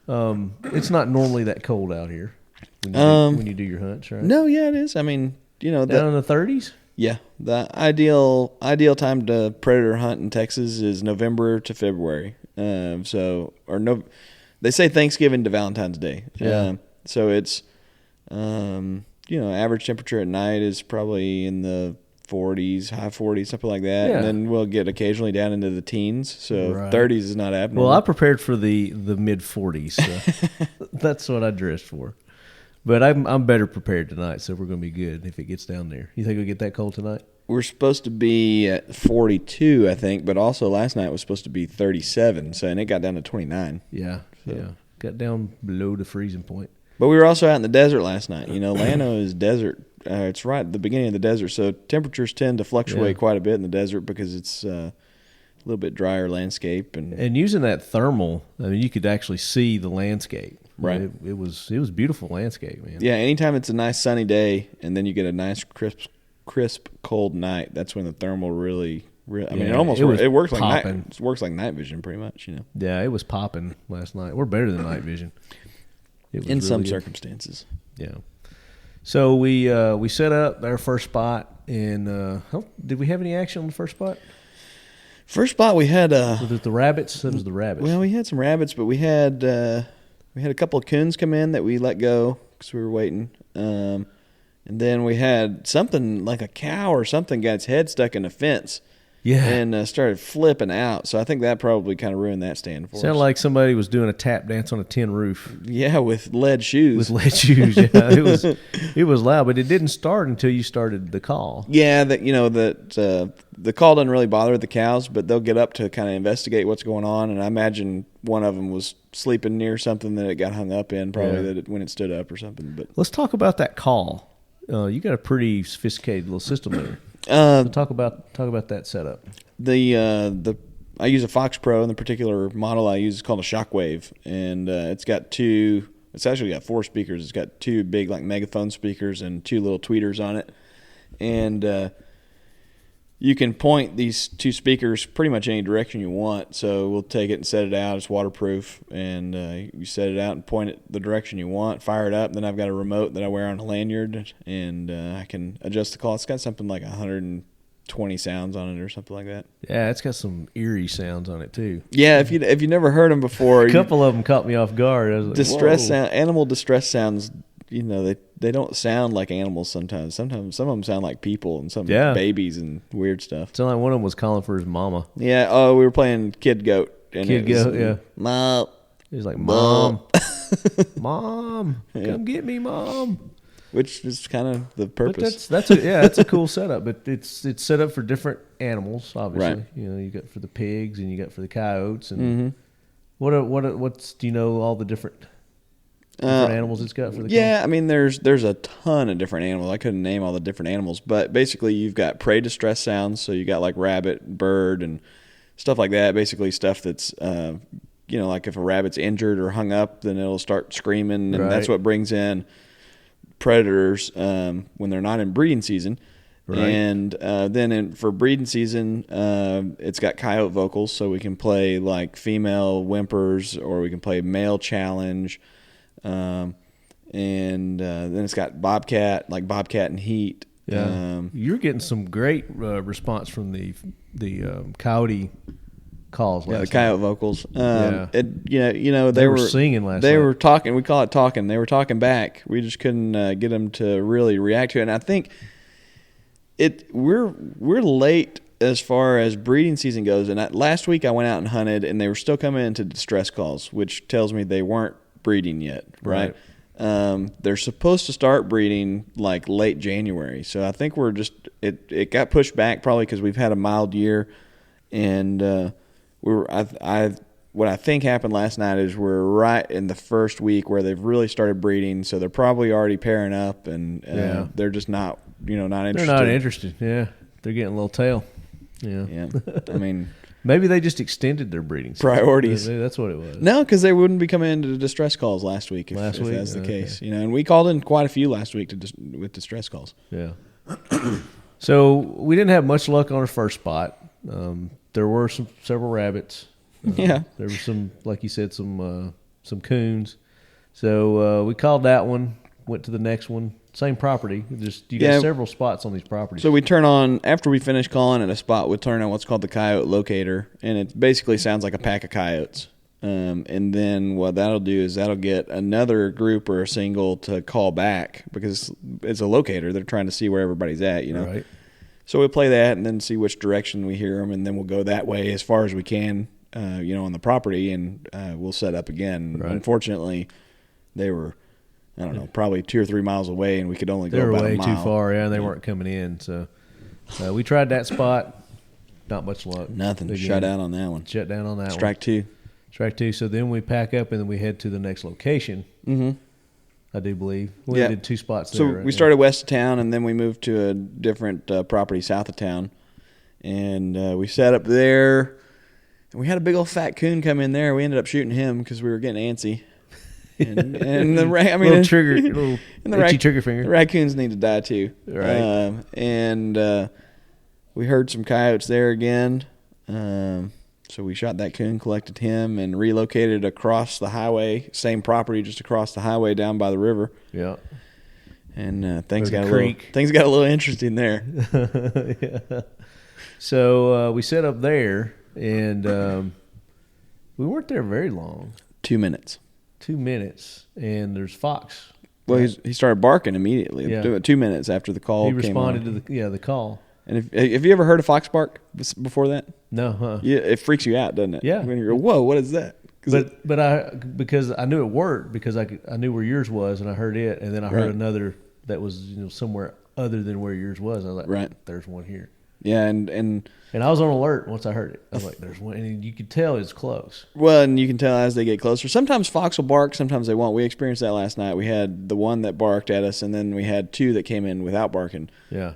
It's not normally that cold out here when you do your hunts, right? No, yeah, it is. I mean, down in the 30s. Yeah, the ideal time to predator hunt in Texas is November to February. They say Thanksgiving to Valentine's Day. Yeah. So it's average temperature at night is probably in the 40s, high 40s, something like that. Yeah. And then we'll get occasionally down into the teens. So 30s is not abnormal. Well, I prepared for the mid 40s. So that's what I dressed for. But I'm better prepared tonight, so we're going to be good if it gets down there. You think it'll get that cold tonight? We're supposed to be at 42, I think, but also last night was supposed to be 37, and it got down to 29. Yeah, got down below the freezing point. But we were also out in the desert last night. Llano is desert. It's right at the beginning of the desert, so temperatures tend to fluctuate quite a bit in the desert because it's a little bit drier landscape. And using that thermal, I mean, you could actually see the landscape. Right. It was beautiful landscape, man. Yeah, anytime it's a nice sunny day and then you get a nice crisp cold night, that's when the thermal really I mean, it works like night vision pretty much, Yeah, it was popping last night. We're better than night vision. In some circumstances. Yeah. So we set up our first spot, and did we have any action on the first spot? First spot we had was it the rabbits? That was the rabbits. Well, we had some rabbits, but we had a couple of coons come in that we let go because we were waiting, and then we had something like a cow or something got its head stuck in a fence. Yeah, and started flipping out. So I think that probably kind of ruined that stand for us. Sounded like somebody was doing a tap dance on a tin roof. Yeah, with lead shoes. Yeah, it was loud, but it didn't start until you started the call. Yeah, the call doesn't really bother the cows, but they'll get up to kind of investigate what's going on. And I imagine one of them was sleeping near something that it got hung up in, probably when it stood up or something. But let's talk about that call. You got a pretty sophisticated little system there. So talk about that setup. I use a Fox Pro, and the particular model I use is called a Shockwave, and it's actually got 4 speakers. It's got 2 big megaphone speakers and 2 little tweeters on it, and you can point these 2 speakers pretty much any direction you want. So we'll take it and set it out. It's waterproof, and you set it out and point it the direction you want, fire it up. Then I've got a remote that I wear on a lanyard, and I can adjust the call. It's got something like 120 sounds on it or something like that. Yeah, it's got some eerie sounds on it too. Yeah, if you never heard them before, a couple of them caught me off guard. I was like, animal distress sounds. They don't sound like animals sometimes. Sometimes some of them sound like people and some babies and weird stuff. It sounded like one of them was calling for his mama. Yeah. Oh, we were playing Kid Goat. And yeah. Mom. He was like, Mom. Mom. Come get me, Mom. Which is kind of the purpose. But that's a cool setup. But it's set up for different animals, obviously. Right. You got for the pigs and you got for the coyotes and what's do you know all the different animals it's got for the call? I mean there's a ton of different animals. I couldn't name all the different animals, but basically you've got prey distress sounds, so you got like rabbit, bird, and stuff like that. Basically, stuff that's like if a rabbit's injured or hung up, then it'll start screaming, and that's what brings in predators when they're not in breeding season. Right. And then for breeding season, it's got coyote vocals, so we can play like female whimpers, or we can play male challenge. And then it's got bobcat, like bobcat and heat. Yeah, you're getting some great response from the coyote calls. The coyote vocals. They were singing last night. They were talking. We call it talking. They were talking back. We just couldn't get them to really react to it. And I think we're late as far as breeding season goes. And last week I went out and hunted, and they were still coming into distress calls, which tells me they weren't breeding yet. Right. They're supposed to start breeding like late January. So I think we're just it got pushed back probably because we've had a mild year, and what I think happened last night is we're right in the first week where they've really started breeding, so they're probably already pairing up, and they're just not not interested. They're not interested. Yeah, they're getting a little tail. Yeah. I mean, maybe they just extended their breeding season. Priorities. That's what it was. No, because they wouldn't be coming into distress calls last week if that's the case. And we called in quite a few last week with distress calls. Yeah. So we didn't have much luck on our first spot. There were several rabbits. There were some, like you said, some coons. So we called that one. Went to the next one. Same property. You got several spots on these properties. So we turn on, after we finish calling at a spot, we turn on what's called the coyote locator, and it basically sounds like a pack of coyotes. And then what that'll do is that'll get another group or a single to call back, because it's a locator. They're trying to see where everybody's at, Right. So we play that and then see which direction we hear them, and then we'll go that way as far as we can, on the property, and we'll set up again. Right. Unfortunately, they were, I don't know, probably 2 or 3 miles away, and we could only go about a mile. They were way too far, and they weren't coming in. So we tried that spot, not much luck. Nothing. Again, shut down on that one. Shut down on that Strike one. Strike two. So then we pack up, and then we head to the next location. Mm-hmm. I do believe. We did 2 spots there. So we started west of town, and then we moved to a different property south of town. And we set up there, and we had a big old fat coon come in there. We ended up shooting him because we were getting antsy. And the little trigger finger. The raccoons need to die too. Right. And we heard some coyotes there again. So we shot that coon, collected him, and relocated across the highway, same property, just across the highway down by the river. Yeah. And things got a little interesting there. Yeah. So we set up there, and we weren't there very long. 2 minutes. 2 minutes, and there's fox. Well, he started barking immediately. Yeah. 2 minutes after the call came on. He responded to the call. And have you ever heard a fox bark before that? No, huh? Yeah, it freaks you out, doesn't it? Yeah. When you go, whoa, what is that? Because I knew it worked, because I knew where yours was, and I heard it, and then I heard another that was somewhere other than where yours was. I was like, right, there's one here. Yeah, and I was on alert once I heard it. I was like, there's one, and you could tell it's close. Well, and you can tell as they get closer. Sometimes fox will bark, sometimes they won't. We experienced that last night. We had the one that barked at us, and then we had 2 that came in without barking. Yeah.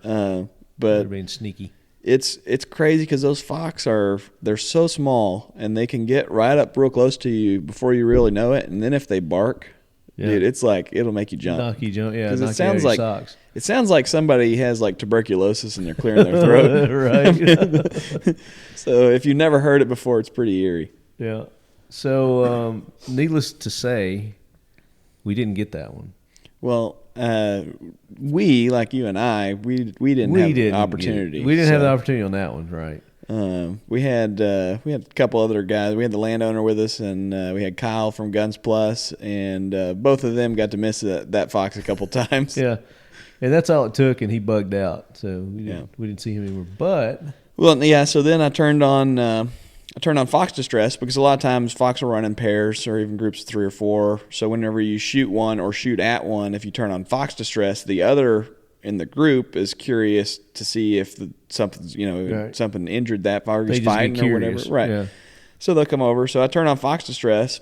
But they're being sneaky. It's crazy because those fox they're so small, and they can get right up real close to you before you really know it. And then if they bark, dude, it's like it'll make you jump. Knock you jump, yeah. Because it sounds like somebody has like tuberculosis and they're clearing their throat. Right. So if you've never heard it before, it's pretty eerie. Yeah. So needless to say, we didn't get that one. Well, we, like you and I, we didn't have the opportunity. We didn't have the opportunity on that one, right? We had a couple other guys. We had the landowner with us, and we had Kyle from Guns Plus, and both of them got to miss that fox a couple times. Yeah, and that's all it took, and he bugged out, so we didn't see him anymore. But so then I turned on fox distress, because a lot of times fox will run in pairs or even groups of 3 or 4. So whenever you shoot one or shoot at one, if you turn on fox distress, the other in the group is curious to see if something's something injured that fox, is fighting or whatever. Right. Yeah. So they'll come over. So I turn on fox distress.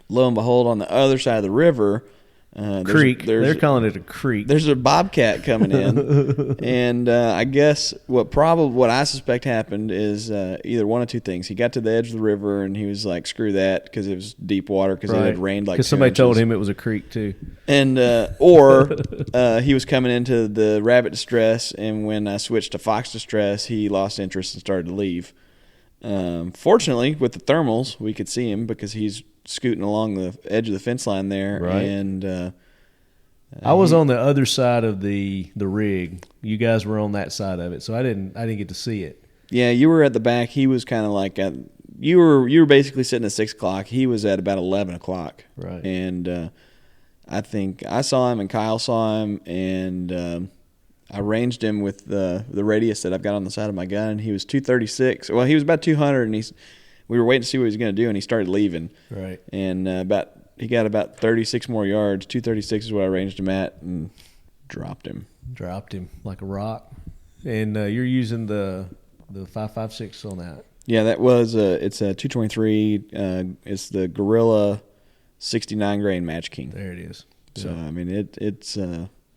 Lo and behold, on the other side of the river, Creek. They're calling it a creek. There's a bobcat coming in, and I guess what I suspect happened is either one of two things. He got to the edge of the river and he was like, "Screw that," because it was deep water because it had rained like. Because somebody told him it was a creek too, and or he was coming into the rabbit distress, and when I switched to fox distress, he lost interest and started to leave. Fortunately, with the thermals, we could see him because he's scooting along the edge of the fence line there, right. And I was on the other side of the rig. You guys were on that side of it, so I didn't get to see it. Yeah, you were at the back. He was kind of like you were basically sitting at 6 o'clock. He was at about 11 o'clock, right? And I think I saw him and Kyle saw him, and I ranged him with the radius that I've got on the side of my gun. He was 236. Well, he was about 200, and we were waiting to see what he was going to do, and he started leaving. Right. And he got about 36 more yards. 236 is what I ranged him at, and dropped him. Dropped him like a rock. And you're using the 5.56 on that. Yeah, that was it's a 223. It's the Gorilla 69 grain Match King. There it is. So I mean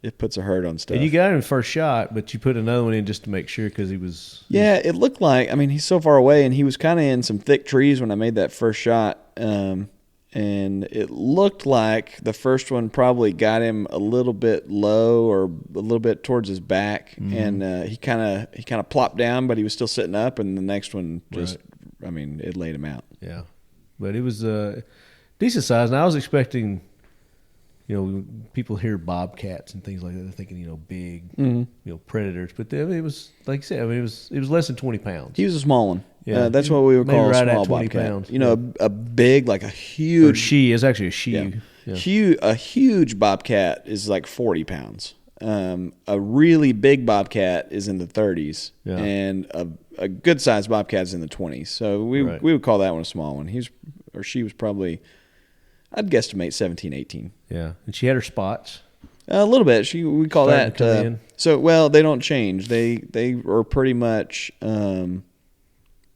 it puts a hurt on stuff. And you got him first shot, but you put another one in just to make sure because he was. Yeah, it looked like. I mean, he's so far away, and he was kind of in some thick trees when I made that first shot. And it looked like the first one probably got him a little bit low or a little bit towards his back, and he kind of plopped down, but he was still sitting up. And the next one just, right. I mean, it laid him out. Yeah, but it was decent size, and I was expecting. People hear bobcats and things like that. They're thinking, big, predators. But it was, like I said, it was less than 20 pounds. He was a small one. Yeah, that's what we would call right a small at 20 bobcat. pounds. A big, like a huge. Or she is actually a she. Yeah. A huge bobcat is like 40 pounds. A really big bobcat is in the 30s, and a good sized bobcat is in the 20s. So we would call that one a small one. She was probably. I'd guesstimate 17, 18. Yeah, and she had her spots. A little bit. We call Starting that. to come in. So, well, they don't change. They are pretty much.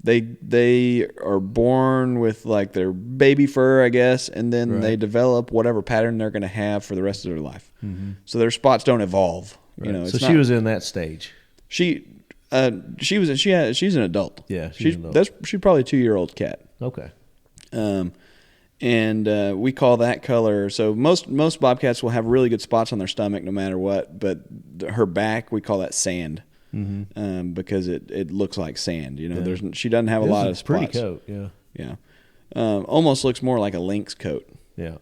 They are born with like their baby fur, I guess, and then they develop whatever pattern they're going to have for the rest of their life. Mm-hmm. So their spots don't evolve. Right. So she was in that stage. She's an adult. Yeah, she's probably a 2-year-old cat. Okay. And we call that color. So most bobcats will have really good spots on their stomach no matter what, but her back we call that sand, because it looks like sand. She doesn't have a lot of spots. Pretty coat, yeah. Almost looks more like a lynx coat. Yeah.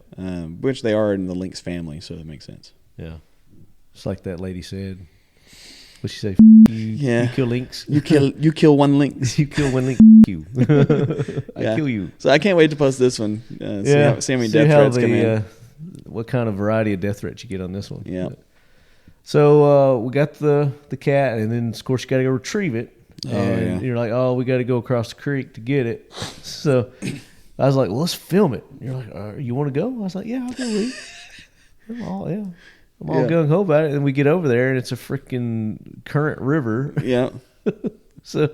Which they are in the lynx family, so that makes sense. Yeah. It's like that lady said. What'd she say? You kill lynx. You kill one lynx. You kill one lynx. You. I kill you. So I can't wait to post this one. See how many death threats come in. What kind of variety of death threats you get on this one? Yeah. So we got the cat, and then of course you got to go retrieve it. And you're like, oh, we got to go across the creek to get it. So I was like, well, let's film it. You're like, you want to go? I was like, yeah, I'll go with you. I'm all gung ho about it. And we get over there, and it's a freaking current river. Yeah. So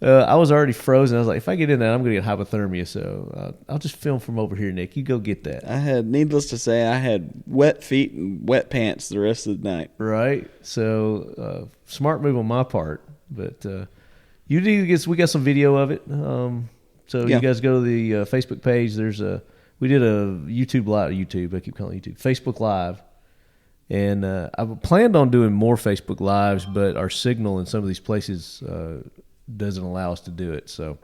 I was already frozen. I was like, if I get in that, I'm going to get hypothermia. So I'll just film from over here, Nick. You go get that. Needless to say, I had wet feet and wet pants the rest of the night. Right. So smart move on my part. But you need to get. We got some video of it. You guys go to the Facebook page. We did a YouTube live. I keep calling it YouTube. Facebook Live. And I planned on doing more Facebook Lives, but our signal in some of these places doesn't allow us to do it. So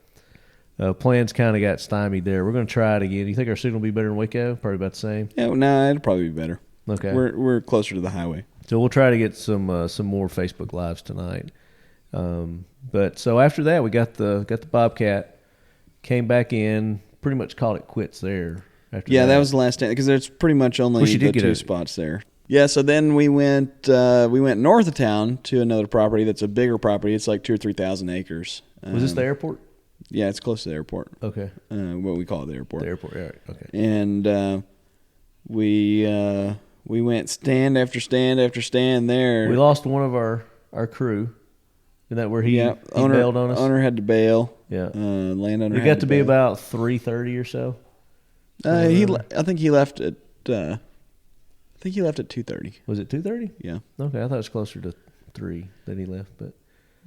plans kind of got stymied there. We're going to try it again. You think our signal will be better in Waco? Probably about the same? Yeah, no, it'll probably be better. Okay. We're closer to the highway. So we'll try to get some more Facebook Lives tonight. But so after that, we got the Bobcat, came back in, pretty much called it quits there. That was the last day, because there's pretty much only the two spots there. Yeah, so then we went north of town to another property that's a bigger property. It's like 2,000 or 3,000 acres. Was this the airport? Yeah, it's close to the airport. Okay. What we call it, the airport. The airport, yeah, right. Okay. And we went stand after stand after stand there. We lost one of our crew. Isn't that where he bailed on us? Owner had to bail. Yeah. Landowner. It got to be about 3:30 or so. I think he left at I think he left at 2:30. Was it 2:30? Yeah. Okay, I thought it was closer to 3 that he left,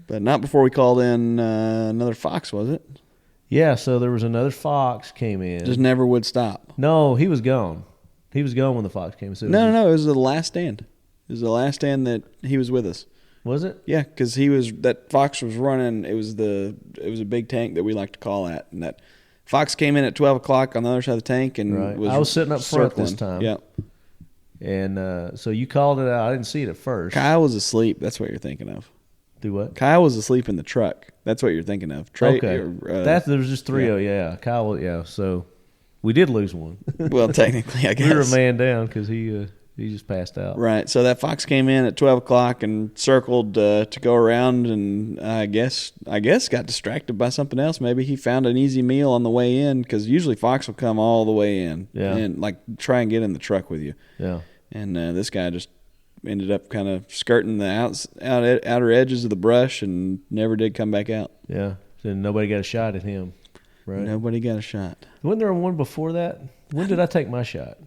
But not before we called in another fox, was it? yeah. So there was another fox came in. Just never would stop. No, he was gone. He was gone when the fox came. So No. It was the last stand. It was the last stand that he was with us. Was it? Yeah, because that fox was running. It was a big tank that we like to call at, and that fox came in at 12 o'clock on the other side of the tank, and I was sitting up front circling. this time. Yeah, and so you called it out. I didn't see it at first. Kyle was asleep. That's what you're thinking of. Do what? Kyle was asleep in the truck. That's what you're thinking of. Trey, Okay, there was just 3. Yeah, Kyle. Yeah, so we did lose one. Well, technically, I guess we were a man down because he just passed out. Right. So that fox came in at 12 o'clock and circled to go around, and I guess got distracted by something else. Maybe he found an easy meal on the way in, because usually fox will come all the way in and like try and get in the truck with you. Yeah. And this guy just ended up kind of skirting the outer edges of the brush and never did come back out. Yeah. So nobody got a shot at him. Right. Nobody got a shot. Wasn't there one before that? When did I take my shot?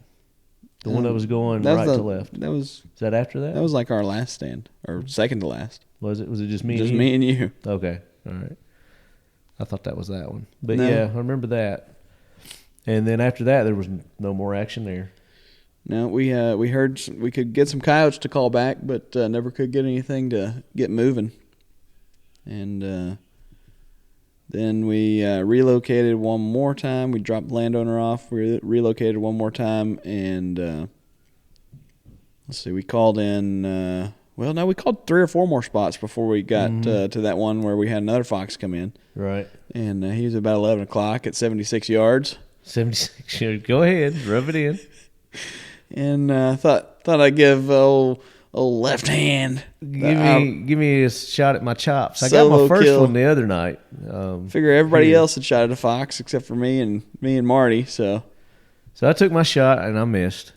The one that was going right to left. Is that after that? That was like our last stand, or second to last. Was it? Was it just me? Just me and you. Okay, all right. I thought that was that one, but No. yeah, I remember that. And then after that, there was no more action there. No, we heard we could get some coyotes to call back, but never could get anything to get moving. And then we relocated one more time. We dropped the landowner off. We relocated one more time, and let's see. We called in. We called 3 or 4 more spots before we got to that one where we had another fox come in. Right. And he was about 11 o'clock at 76 yards. 76 yards. Go ahead, rub it in. And thought I'd give old left hand. Give me a shot at my chops. I got my Solo first kill. one the other night. Figure everybody else had shot at a fox except for me and Marty. So I took my shot and I missed.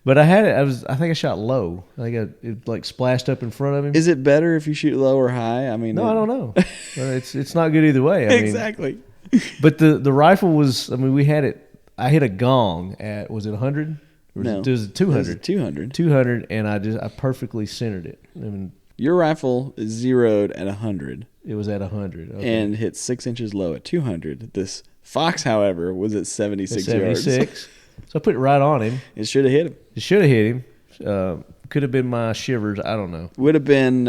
But I had it. I think I shot low. I think it like splashed up in front of him. Is it better if you shoot low or high? I mean, no, I don't know. It's not good either way. Exactly. But the rifle was. I mean, we had it. I hit a gong at, was it 100? Or No, was it 200? It was 200. 200, and I perfectly centered it. I mean, your rifle is zeroed at 100. It was at 100. Okay. And hit 6 inches low at 200. This fox, however, was at 76 yards. 76. So I put it right on him. It should have hit him. It should have hit him. Could have been my shivers. I don't know. Would have been.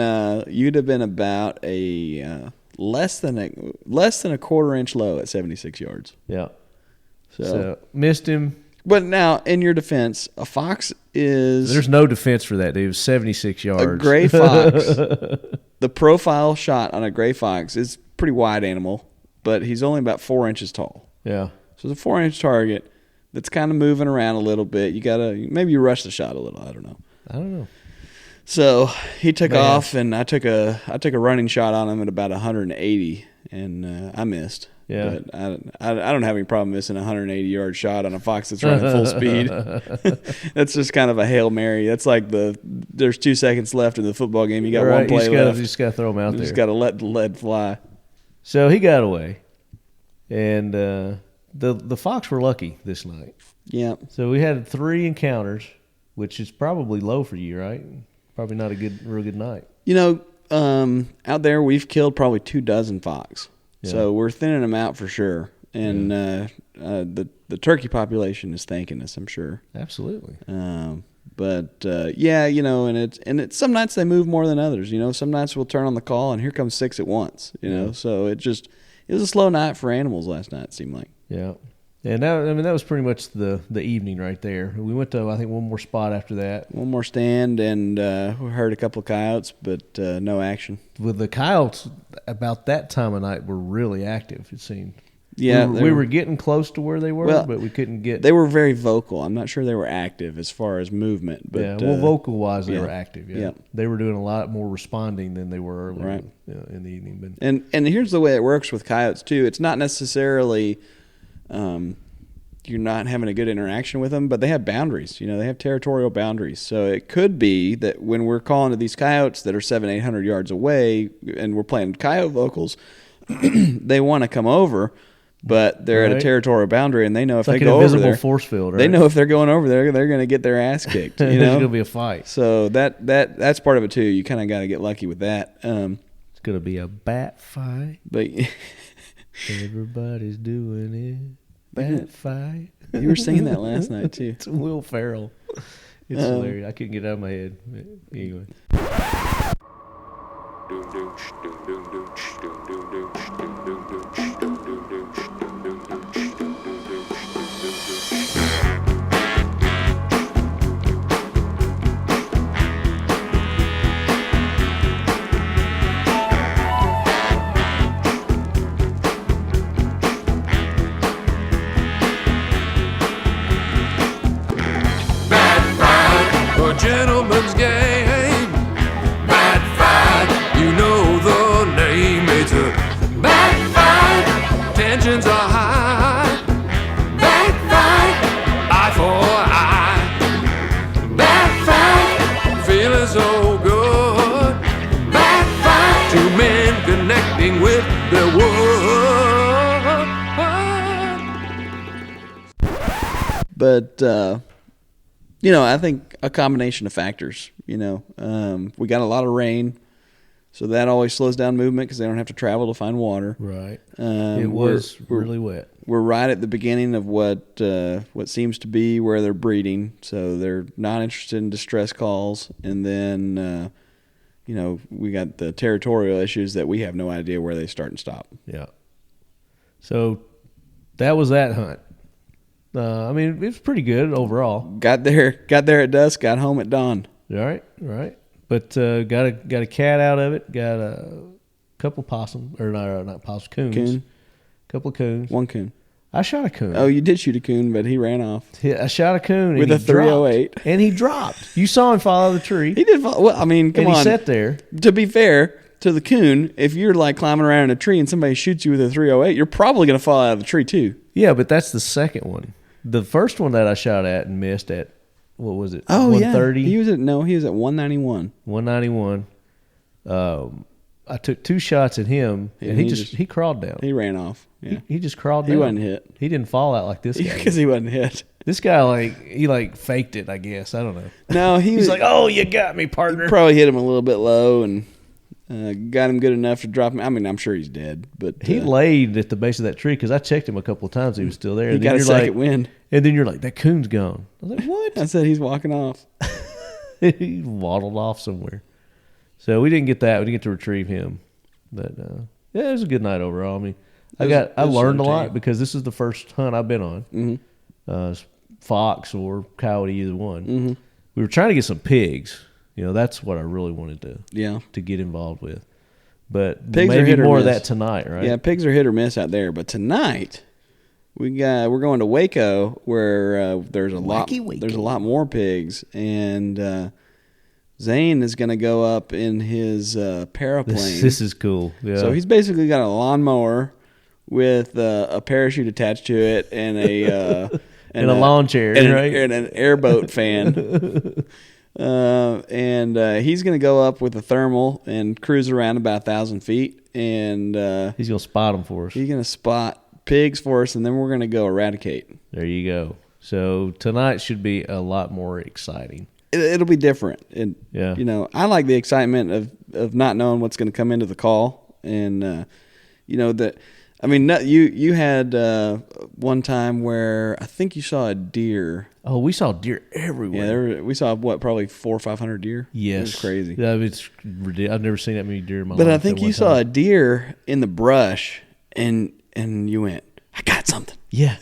You'd have been about a less than a quarter inch low at 76 yards. Yeah. So missed him. But now, in your defense, a fox is There's no defense for that, dude. It was 76 yards. a gray fox. The profile shot on a gray fox is a pretty wide animal, but he's only about 4 inches tall. Yeah. So it's a 4-inch target that's kind of moving around a little bit. Maybe you rush the shot a little. I don't know. So he took off, and I took a running shot on him at about 180, and I missed. Yeah. But I don't have any problem missing a 180-yard shot on a fox that's running full speed. That's just kind of a Hail Mary. That's like there's 2 seconds left in the football game. You got one play left. You just got to throw him out there. You just got to let the lead fly. So he got away, and the fox were lucky this night. Yeah. So we had 3 encounters, which is probably low for you, right? Probably not a real good night. Out there we've killed probably 24 fox. Yeah. So we're thinning them out for sure. And the turkey population is thanking us, I'm sure. Absolutely. And it's some nights they move more than others. Some nights we'll turn on the call and here comes 6 at once. So it was a slow night for animals last night. It seemed like. Yeah, and that was pretty much the evening right there. We went to I think one more spot after that. One more stand, and we heard a couple of coyotes, but no action. With the coyotes, about that time of night, were really active. It seemed. Yeah, we were getting close to where they were, but we couldn't get. They were very vocal. I'm not sure they were active as far as movement, but vocal wise, they were active. Yeah, they were doing a lot more responding than they were earlier right. In the evening. But and here's the way it works with coyotes too. It's not necessarily. You're not having a good interaction with them, but they have boundaries. They have territorial boundaries. So it could be that when we're calling to these coyotes that are 700-800 yards away, and we're playing coyote vocals, they want to come over, but they're at a territorial boundary, and they know if they go over there, force field. Right? They know if they're going over there, they're going to get their ass kicked. You know, there's going to be a fight. So that's part of it too. You kind of got to get lucky with that. It's going to be a bat fight. But everybody's doing it. Bat fight. You were singing that last night too. It's Will Ferrell. It's hilarious. I couldn't get it out of my head. Anyway. Gentleman's game, bad fight, you know the name. It's a bad fight, tensions are high, bad fight, eye for eye, bad fight, feeling so good, bad fight, two men connecting with the wood. But you know, I think a combination of factors. You know, we got a lot of rain, so that always slows down movement because they don't have to travel to find water. Right. It was really wet. We're right at the beginning of what seems to be where they're breeding, so they're not interested in distress calls. And then, you know, we got the territorial issues that we have no idea where they start and stop. Yeah. So that was that hunt. I mean, it was pretty good overall. Got there at dusk. Got home at dawn. Right. But got a cat out of it. Got a couple possum, or not possum, coons. Couple of coons. One coon. I shot a coon. Oh, you did shoot a coon, but he ran off. Yeah, I shot a coon with a 308, and he dropped. You saw him fall out of the tree. He did fall. Well, I mean, come on. He sat there. To be fair to the coon, if you're like climbing around in a tree and somebody shoots you with a 308, you're probably going to fall out of the tree too. Yeah, but that's the second one. The first one that I shot at and missed at, what was it? Oh, 130? Yeah. He was at 191. 191. I took two shots at him, and he crawled down. He ran off. Yeah. He just crawled down. He wasn't hit. He didn't fall out like this guy. Because he wasn't hit. This guy, he faked it, I guess. I don't know. No, he's like, oh, you got me, partner. Probably hit him a little bit low and got him good enough to drop him. I mean, I'm sure he's dead. But he laid at the base of that tree because I checked him a couple of times. He was still there. He got a second wind. And then you're like, that coon's gone. I was like, what? I said, he's walking off. He waddled off somewhere. So we didn't get that. We didn't get to retrieve him. But, yeah, it was a good night overall. I mean, I learned a lot because this is the first hunt I've been on. Mm-hmm. Fox or coyote, either one. Mm-hmm. We were trying to get some pigs. You know, that's what I really wanted to get involved with. But pigs maybe more of that tonight, right? Yeah, pigs are hit or miss out there. But tonight, we're going to Waco where there's a lot more pigs, and Zane is going to go up in his paraplane. This is cool. Yeah. So he's basically got a lawnmower with a parachute attached to it and a and a lawn chair, right? And an airboat fan. And he's going to go up with a thermal and cruise around about 1,000 feet. And he's going to spot them for us. He's going to spot pigs for us, and then we're going to go eradicate. There you go. So tonight should be a lot more exciting. It'll be different. And, yeah. You know, I like the excitement of not knowing what's going to come into the call. And, you know, I mean, you had one time where I think you saw a deer. Oh, we saw deer everywhere. Yeah, we saw, probably 400 or 500 deer? Yes. It was crazy. Yeah, it's ridiculous. I've never seen that many deer in my life. But I think you saw a deer in the brush, and you went, I got something. Yeah.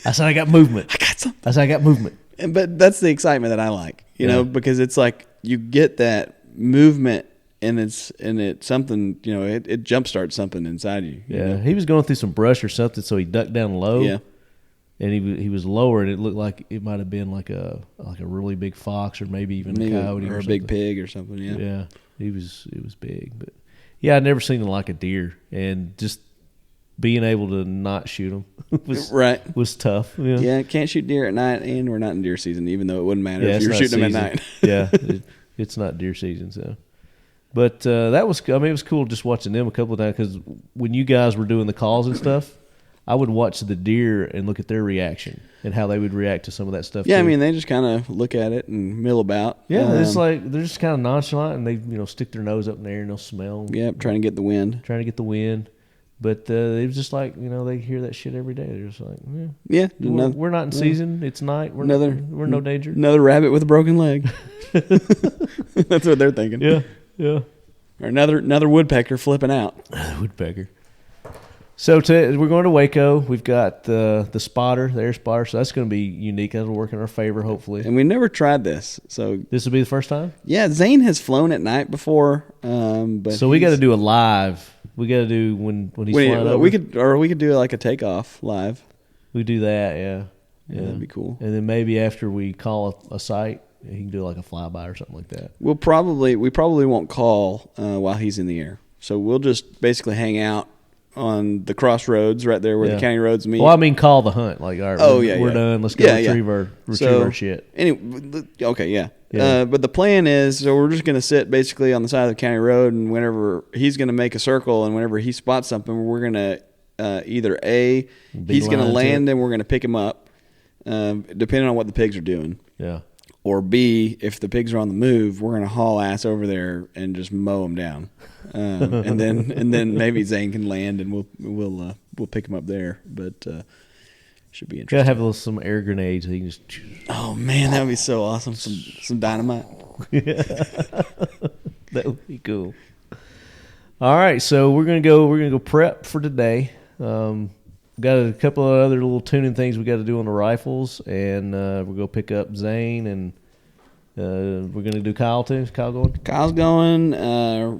I said I got movement. I got something. I said I got movement. But that's the excitement that I like, you know, because it's like you get that movement, and it's something, you know, it jumpstarts something inside you. Yeah, know? He was going through some brush or something, so he ducked down low. Yeah, and he was lower, and it looked like it might have been like a really big fox, or maybe even a coyote or a big pig or something. Yeah, yeah, it was big, but yeah, I'd never seen it like a deer, and just being able to not shoot them was tough. Yeah. Yeah, can't shoot deer at night, and we're not in deer season, even though it wouldn't matter if you were shooting them at night. Yeah, it's not deer season, so. But it was cool just watching them a couple of times, because when you guys were doing the calls and stuff, I would watch the deer and look at their reaction and how they would react to some of that stuff. Yeah, too. I mean, they just kind of look at it and mill about. Yeah, it's like they're just kind of nonchalant, and they stick their nose up in the air and they'll smell. Yep, trying to get the wind. But they was just like, they hear that shit every day. They're just like, Yeah, we're not in season. It's night. We're no danger. Another rabbit with a broken leg. That's what they're thinking. Yeah. Or another woodpecker flipping out. Woodpecker. So we're going to Waco. We've got the spotter, the air spotter. So that's going to be unique. That'll work in our favor, hopefully. And we never tried this, so This will be the first time. yeah. Zane has flown at night before, but So we got to do a live. We got to do when he's flying over. we could do like a takeoff live. We do that, yeah. That'd be cool. And then maybe after we call a site, he can do like a flyby or something like that. We probably won't call while he's in the air. So we'll just basically hang out on the crossroads right there where the county roads meet. Well, I mean, call the hunt. Like, all right, we're done. Let's go retrieve our shit. Anyway, okay, yeah. Yeah. But the plan is, so we're just going to sit basically on the side of the county road, and whenever he's going to make a circle, and whenever he spots something, we're going to either he's going to land and we're going to pick him up, depending on what the pigs are doing. Yeah. Or B, if the pigs are on the move, we're gonna haul ass over there and just mow them down, and then maybe Zane can land and we'll pick him up there. But should be interesting. Gotta have some air grenades. So you can just. Oh man, that would be so awesome! Some dynamite. That would be cool. All right, so we're gonna go prep for today. Got a couple of other little tuning things we got to do on the rifles, and we're going to pick up Zane, and we're going to do Kyle too. Is Kyle going? Kyle's going.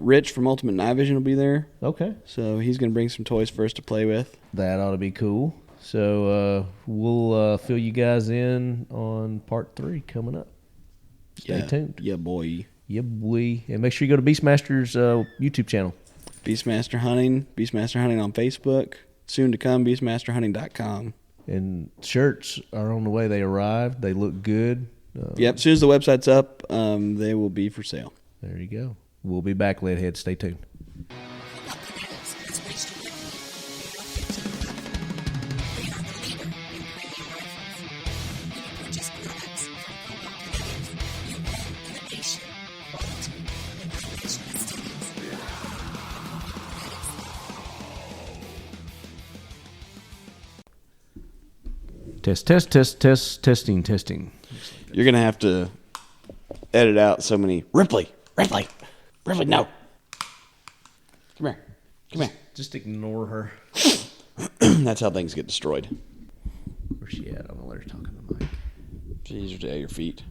Rich from Ultimate Night Vision will be there. Okay. So he's going to bring some toys for us to play with. That ought to be cool. So we'll fill you guys in on part 3 coming up. Stay tuned. Yeah, boy. Yeah, boy. And make sure you go to Beastmaster's YouTube channel. Beastmaster Hunting on Facebook. Soon to come, beastmasterhunting.com. And shirts are on the way. They arrived. They look good. Yep. As soon as the website's up, they will be for sale. There you go. We'll be back, Leadhead. Stay tuned. Testing. You're going to have to edit out so many. Ripley, no. Come here. Just ignore her. That's how things get destroyed. Where's she at? I'm going to let her talk on the mic. Jeez, at your feet.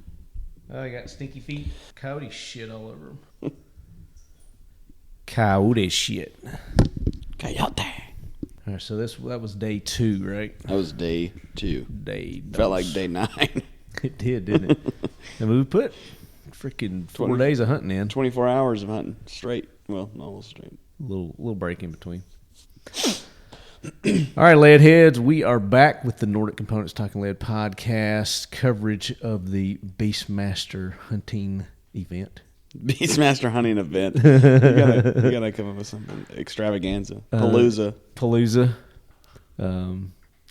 Oh, I got stinky feet. Coyote shit all over them. Coyote shit. Coyote. All right, so that was day 2, right? That was day 2. Day Felt like day 9. It did, didn't it? And we put freaking 4 days of hunting in. 24 hours of hunting straight. Well, almost straight. Little break in between. All right, Leadheads, we are back with the Nordic Components Talking Lead podcast coverage of the Beastmaster hunting event. Beastmaster hunting event. You gotta come up with something extravaganza. Palooza.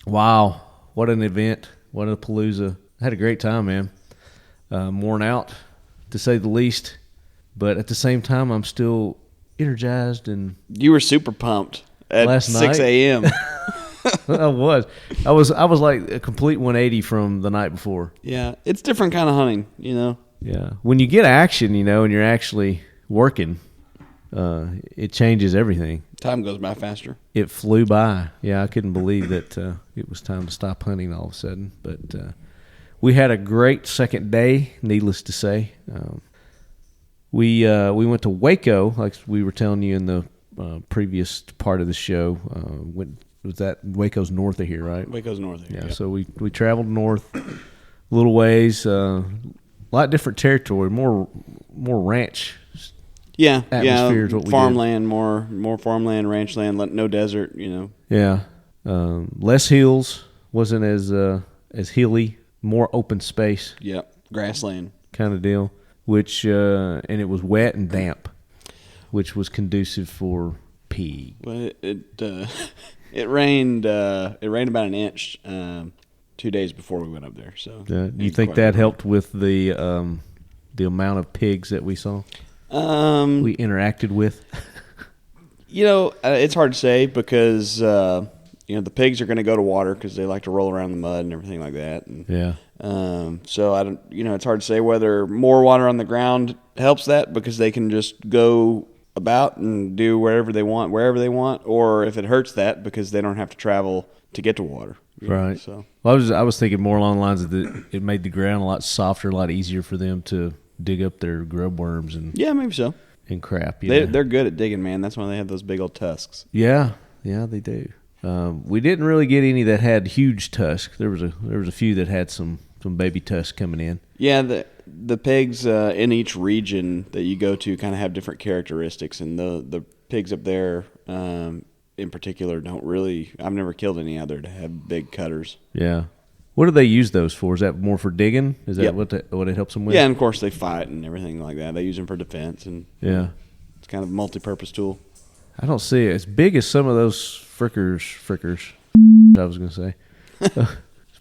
Wow, what an event! What a palooza! I had a great time, man. Worn out, to say the least, but at the same time, I'm still energized. And you were super pumped at last 6 a.m. I was like a complete 180 from the night before. Yeah, it's different kind of hunting, you know. Yeah, when you get action, and you're actually working, it changes everything. Time goes by faster. It flew by. Yeah, I couldn't believe that it was time to stop hunting all of a sudden. But we had a great second day, needless to say. We went to Waco, like we were telling you in the previous part of the show. Was that Waco's north of here, right? Waco's north of here. Yeah, so we traveled north a little ways. A lot different territory, more ranch. Atmosphere is what we farmland, more farmland, ranch land, no desert, you know. Yeah, less hills, wasn't as hilly, more open space. Yep, grassland kind of deal. Which and it was wet and damp, which was conducive for pig. But It rained about an inch 2 days before we went up there. So you think that helped with the amount of pigs that we saw? We interacted with. It's hard to say because the pigs are going to go to water because they like to roll around in the mud and everything like that. And, yeah. So I don't. It's hard to say whether more water on the ground helps that because they can just go about and do wherever they want, or if it hurts that because they don't have to travel to get to water. Right. So I was thinking more along the lines of it made the ground a lot softer, a lot easier for them to dig up their grub worms and maybe so and crap. They're good at digging, man. That's why they have those big old tusks. Yeah, they do. We didn't really get any that had huge tusks. There was a few that had some baby tusks coming in. Yeah, the pigs in each region that you go to kind of have different characteristics, and the pigs up there in particular don't really. I've never killed any other to have big cutters. Yeah. What do they use those for? Is that more for digging? Is that Yep. what it helps them with? Yeah, and of course they fight and everything like that. They use them for defense, and it's kind of a multi-purpose tool. I don't see it as big as some of those frickers. I was going to say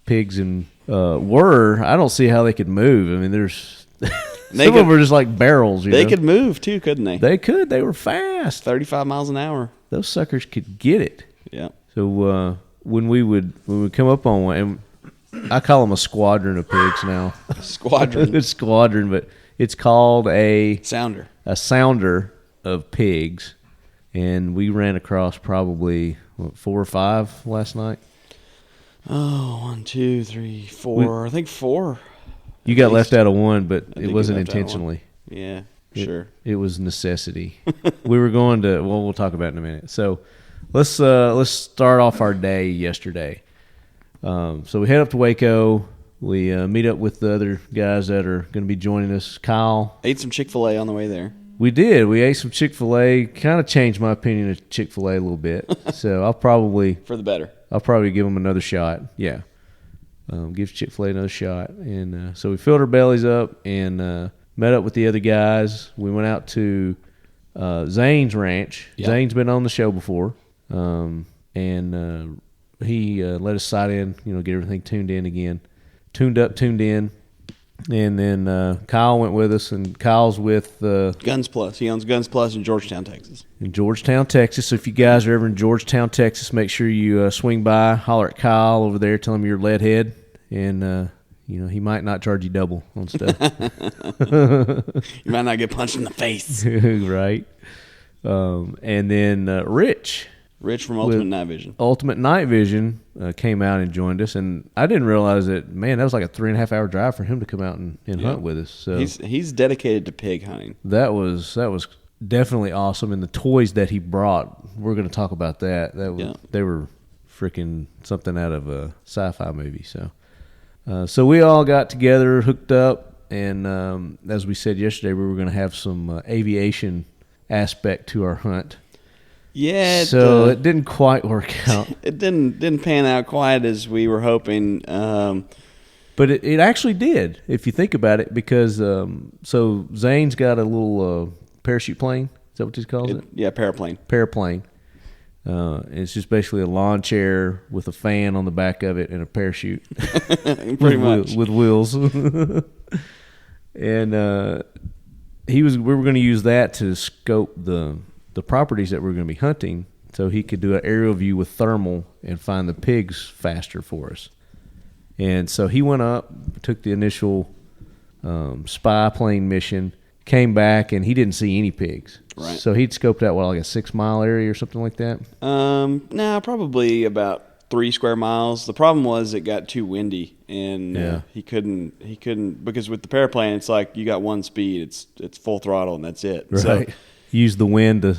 pigs and were. I don't see how they could move. I mean, there's some of them are just like barrels. They could move too, couldn't they? They could. They were fast. 35 miles an hour. Those suckers could get it. Yeah. So when we would come up on one, and I call them a squadron of pigs now. Squadron. It's squadron, but it's called a sounder. A sounder of pigs, and we ran across probably 4 or 5 last night. Oh, 1, 2, 3, 4. I think 4. You got left out of one, but it wasn't intentionally. Yeah, sure. It was necessity. We were going to. Well, we'll talk about it in a minute. So let's start off our day yesterday. So we head up to Waco. We meet up with the other guys that are going to be joining us. Kyle. Ate some Chick-fil-A on the way there. We did. We ate some Chick-fil-A. Kind of changed my opinion of Chick-fil-A a little bit. So I'll probably for the better. I'll probably give them another shot. Yeah. Give Chick-fil-A another shot. And so we filled our bellies up and met up with the other guys. We went out to Zane's ranch. Yep. Zane's been on the show before. And he let us side in, get everything tuned in again. Tuned up, tuned in. And then Kyle went with us, and Kyle's with Guns Plus. He owns Guns Plus in Georgetown, Texas. In Georgetown, Texas. So if you guys are ever in Georgetown, Texas, make sure you swing by, holler at Kyle over there, tell him you're Leadhead, and he might not charge you double on stuff. You might not get punched in the face, right? And then Rich from Ultimate Night Vision. Ultimate Night Vision came out and joined us, and I didn't realize that. Man, that was like a 3.5 hour drive for him to come out and hunt with us. So he's dedicated to pig hunting. That was definitely awesome, and the toys that he brought, we're going to talk about that. They were freaking something out of a sci-fi movie. So we all got together, hooked up, and as we said yesterday, we were going to have some aviation aspect to our hunt. Yeah. So it didn't quite work out. It didn't pan out quite as we were hoping. But it actually did, if you think about it, because so Zane's got a little parachute plane. Is that what he calls it? Yeah, paraplane. Paraplane. It's just basically a lawn chair with a fan on the back of it and a parachute. Pretty much. With wheels. And we were going to use that to scope the properties that we're going to be hunting, so he could do an aerial view with thermal and find the pigs faster for us. And so he went up, took the initial spy plane mission, came back, and he didn't see any pigs. Right. So he'd scoped out like a 6 mile area or something like that. Probably about 3 square miles. The problem was it got too windy, and he couldn't because with the paraplane it's like you got one speed, it's full throttle and that's it. Right. So use the wind to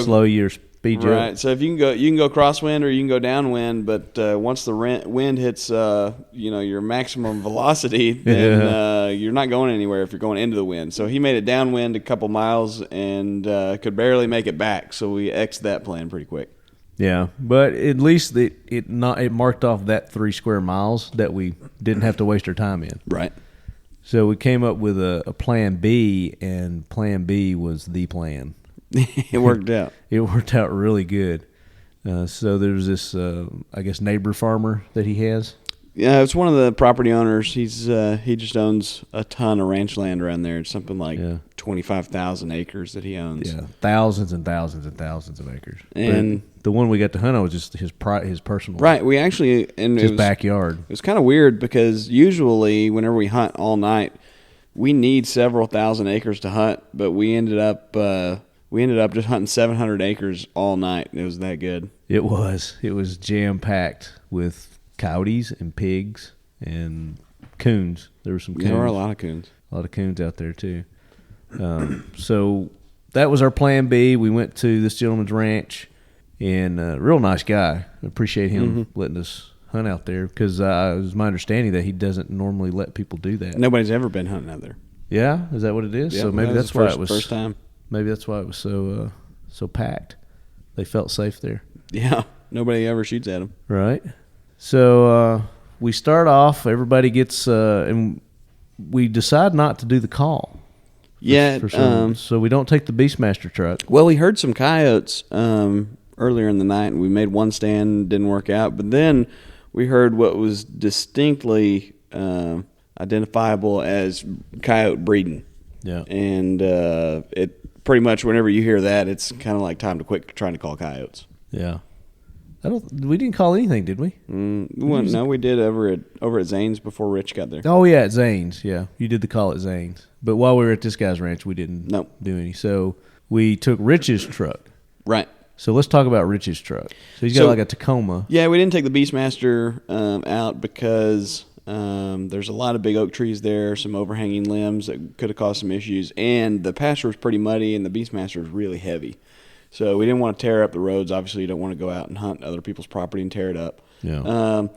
slow your speed up. Right. So if you can go crosswind or you can go downwind, but once the wind hits your maximum velocity, then you're not going anywhere if you're going into the wind. So he made it downwind a couple miles and could barely make it back. So we X'd that plan pretty quick. Yeah, but at least it marked off that 3 square miles that we didn't have to waste our time in. Right. So we came up with a plan B, and plan B was the plan. It worked out. It worked out really good. So there's this, I guess, neighbor farmer that he has. Yeah, it's one of the property owners. He just owns a ton of ranch land around there. It's something like 25,000 acres that he owns. Yeah, thousands and thousands and thousands of acres. And but the one we got to hunt on was just his personal. Right. We actually his backyard. It was kind of weird because usually whenever we hunt all night, we need several thousand acres to hunt, but we ended up just hunting 700 acres all night. It was that good. It was jam packed with coyotes and pigs and coons. There were some coons. There were a lot of coons. A lot of coons out there too. So that was our plan B. We went to this gentleman's ranch, and real nice guy. I appreciate him letting us hunt out there because it was my understanding that he doesn't normally let people do that. Nobody's ever been hunting out there. Yeah, is that what it is? Yeah, so maybe that's why it was first time. Maybe that's why it was so packed. They felt safe there. Yeah, nobody ever shoots at them. Right. So we start off. Everybody gets, and we decide not to do the call. Yeah. So we don't take the Beastmaster truck. Well, we heard some coyotes earlier in the night, and we made one stand, didn't work out. But then we heard what was distinctly identifiable as coyote breeding. Yeah. And it pretty much whenever you hear that, it's kind of like time to quit trying to call coyotes. Yeah. We didn't call anything, did we? No, we did over at Zane's before Rich got there. Oh yeah, at Zane's. Yeah, you did the call at Zane's. But while we were at this guy's ranch, we didn't do any. So we took Rich's truck. Right. So let's talk about Rich's truck. So he's got like a Tacoma. Yeah, we didn't take the Beastmaster out because there's a lot of big oak trees there, some overhanging limbs that could have caused some issues, and the pasture was pretty muddy, and the Beastmaster was really heavy. So we didn't want to tear up the roads. Obviously, you don't want to go out and hunt other people's property and tear it up. Yeah.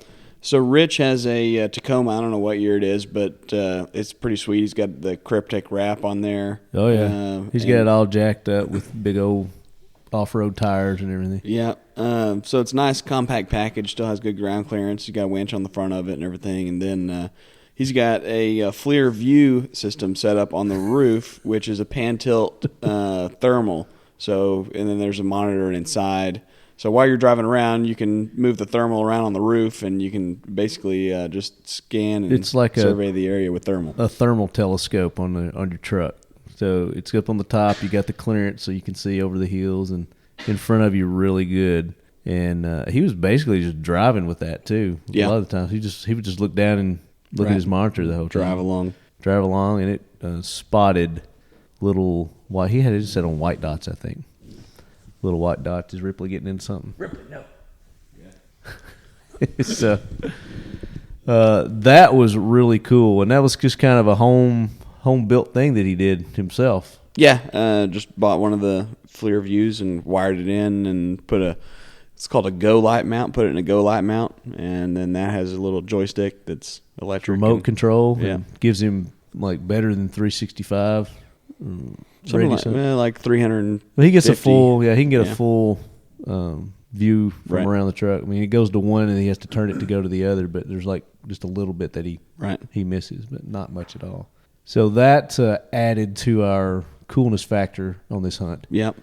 So Rich has a Tacoma. I don't know what year it is, but it's pretty sweet. He's got the Cryptic wrap on there. Oh, yeah. He's got it all jacked up with big old off-road tires and everything. Yeah. So it's a nice, compact package. Still has good ground clearance. He's got a winch on the front of it and everything. And then he's got a FLIR view system set up on the roof, which is a pan-tilt thermal. So, and then there's a monitor inside. So while you're driving around, you can move the thermal around on the roof, and you can basically just scan and survey the area with thermal. A thermal telescope on your truck. So it's up on the top. You got the clearance, so you can see over the hills and in front of you really good. And he was basically just driving with that too. Yeah. A lot of the times he would just look down and look at his monitor the whole time. Drive along, and it spotted little white. He had it set on white dots, I think. Little white dots. Is Ripley getting into something? Ripley, no. Yeah. So that was really cool, and that was just kind of a home built thing that he did himself. Yeah, just bought one of the FLIR views and wired it in and it's called a Go Light mount. Put it in a Go Light mount, and then that has a little joystick that's electric. Remote control. Yeah. And gives him like better than 365. Something like 300. Well, he gets a full. Yeah, he can get a full view from around the truck. I mean, it goes to one, and he has to turn it to go to the other. But there's like just a little bit that he misses, but not much at all. So that added to our coolness factor on this hunt. Yep.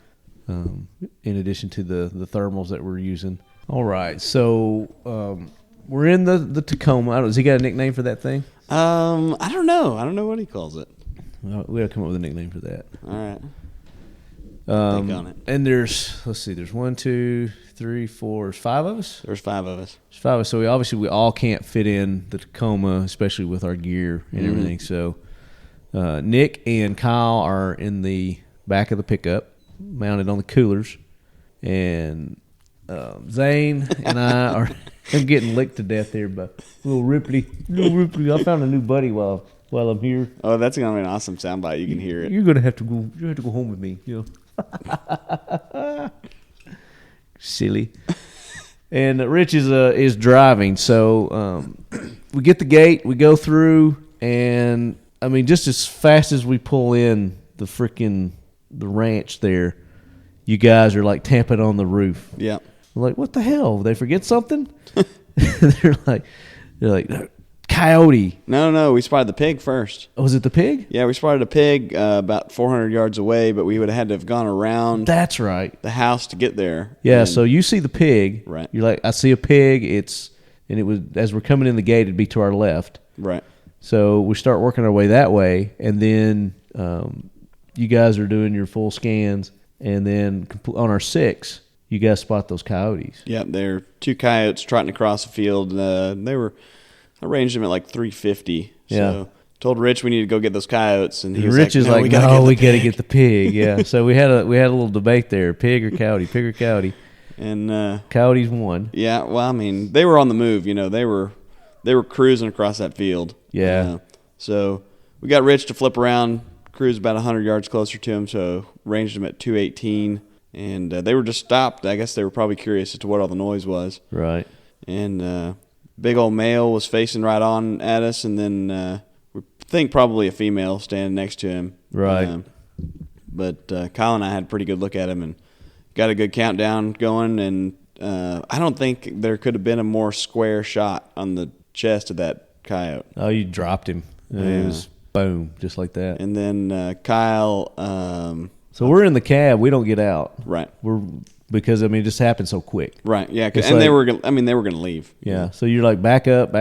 In addition to the thermals that we're using. All right, so we're in the Tacoma. Has he got a nickname for that thing? I don't know. I don't know what he calls it. We got to come up with a nickname for that. All right. Think on it. And there's 1, 2, 3, 4. There's 5 of us. There's 5 of us. There's 5 of us. So we all can't fit in the Tacoma, especially with our gear and everything. So Nick and Kyle are in the back of the pickup, mounted on the coolers, and Zane and I are. I'm getting licked to death here by little Ripley. I found a new buddy while I'm here. Oh, that's gonna be an awesome soundbite. You can hear it. You're gonna have to go. You have to go home with me. You know. Silly. And Rich is driving, so we get the gate. We go through, and I mean, just as fast as we pull in the ranch there, you guys are like tamping on the roof. Yeah. We're like, what the hell? They forget something? They're like, coyote. No, we spotted the pig first. Oh, was it the pig? Yeah, we spotted a pig about 400 yards away, but we would have had to have gone around That's right. the house to get there. Yeah, And- so you see the pig. Right. You're like, I see a pig. And it was, as we're coming in the gate, it'd be to our left. Right. So we start working our way that way, and then you guys are doing your full scans, and then on our 6, you guys spot those coyotes. Yeah, they're 2 coyotes trotting across the field. I ranged them at like 350. Yeah. So told Rich we need to go get those coyotes, and he was Rich like, is like, we no, gotta we get got to the pig." get the pig. Yeah. So we had a little debate there: pig or coyote. And Coyotes won. yeah, well, I mean, they were on the move. They were cruising across that field. Yeah. So we got Rich to flip around, cruise about 100 yards closer to him. So ranged him at 218, and they were just stopped. I guess they were probably curious as to what all the noise was. Right. And big old male was facing right on at us, and then we think probably a female standing next to him. Right. But Kyle and I had a pretty good look at him and got a good countdown going, and I don't think there could have been a more square shot on the chest of that coyote. Oh, you dropped him. It was boom, just like that. And then Kyle, So we're in the cab. We don't get out. right, Because it just happened so quick. right, yeah, It's and they like- were, they were gonna leave. Yeah. So you're like back up.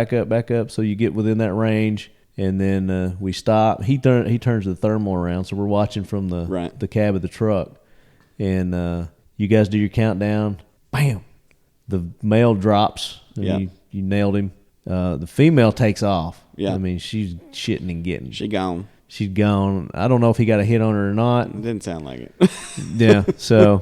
So you get within that range, and then we stop. He turns the thermal around, so we're watching from the cab of the truck, and you guys do your countdown. Bam, the male drops. And Yeah. you nailed him. The female takes off. Yeah. I mean, she's shitting and getting. She gone. She's gone. I don't know if he got a hit on her or not. It didn't sound like it. Yeah. So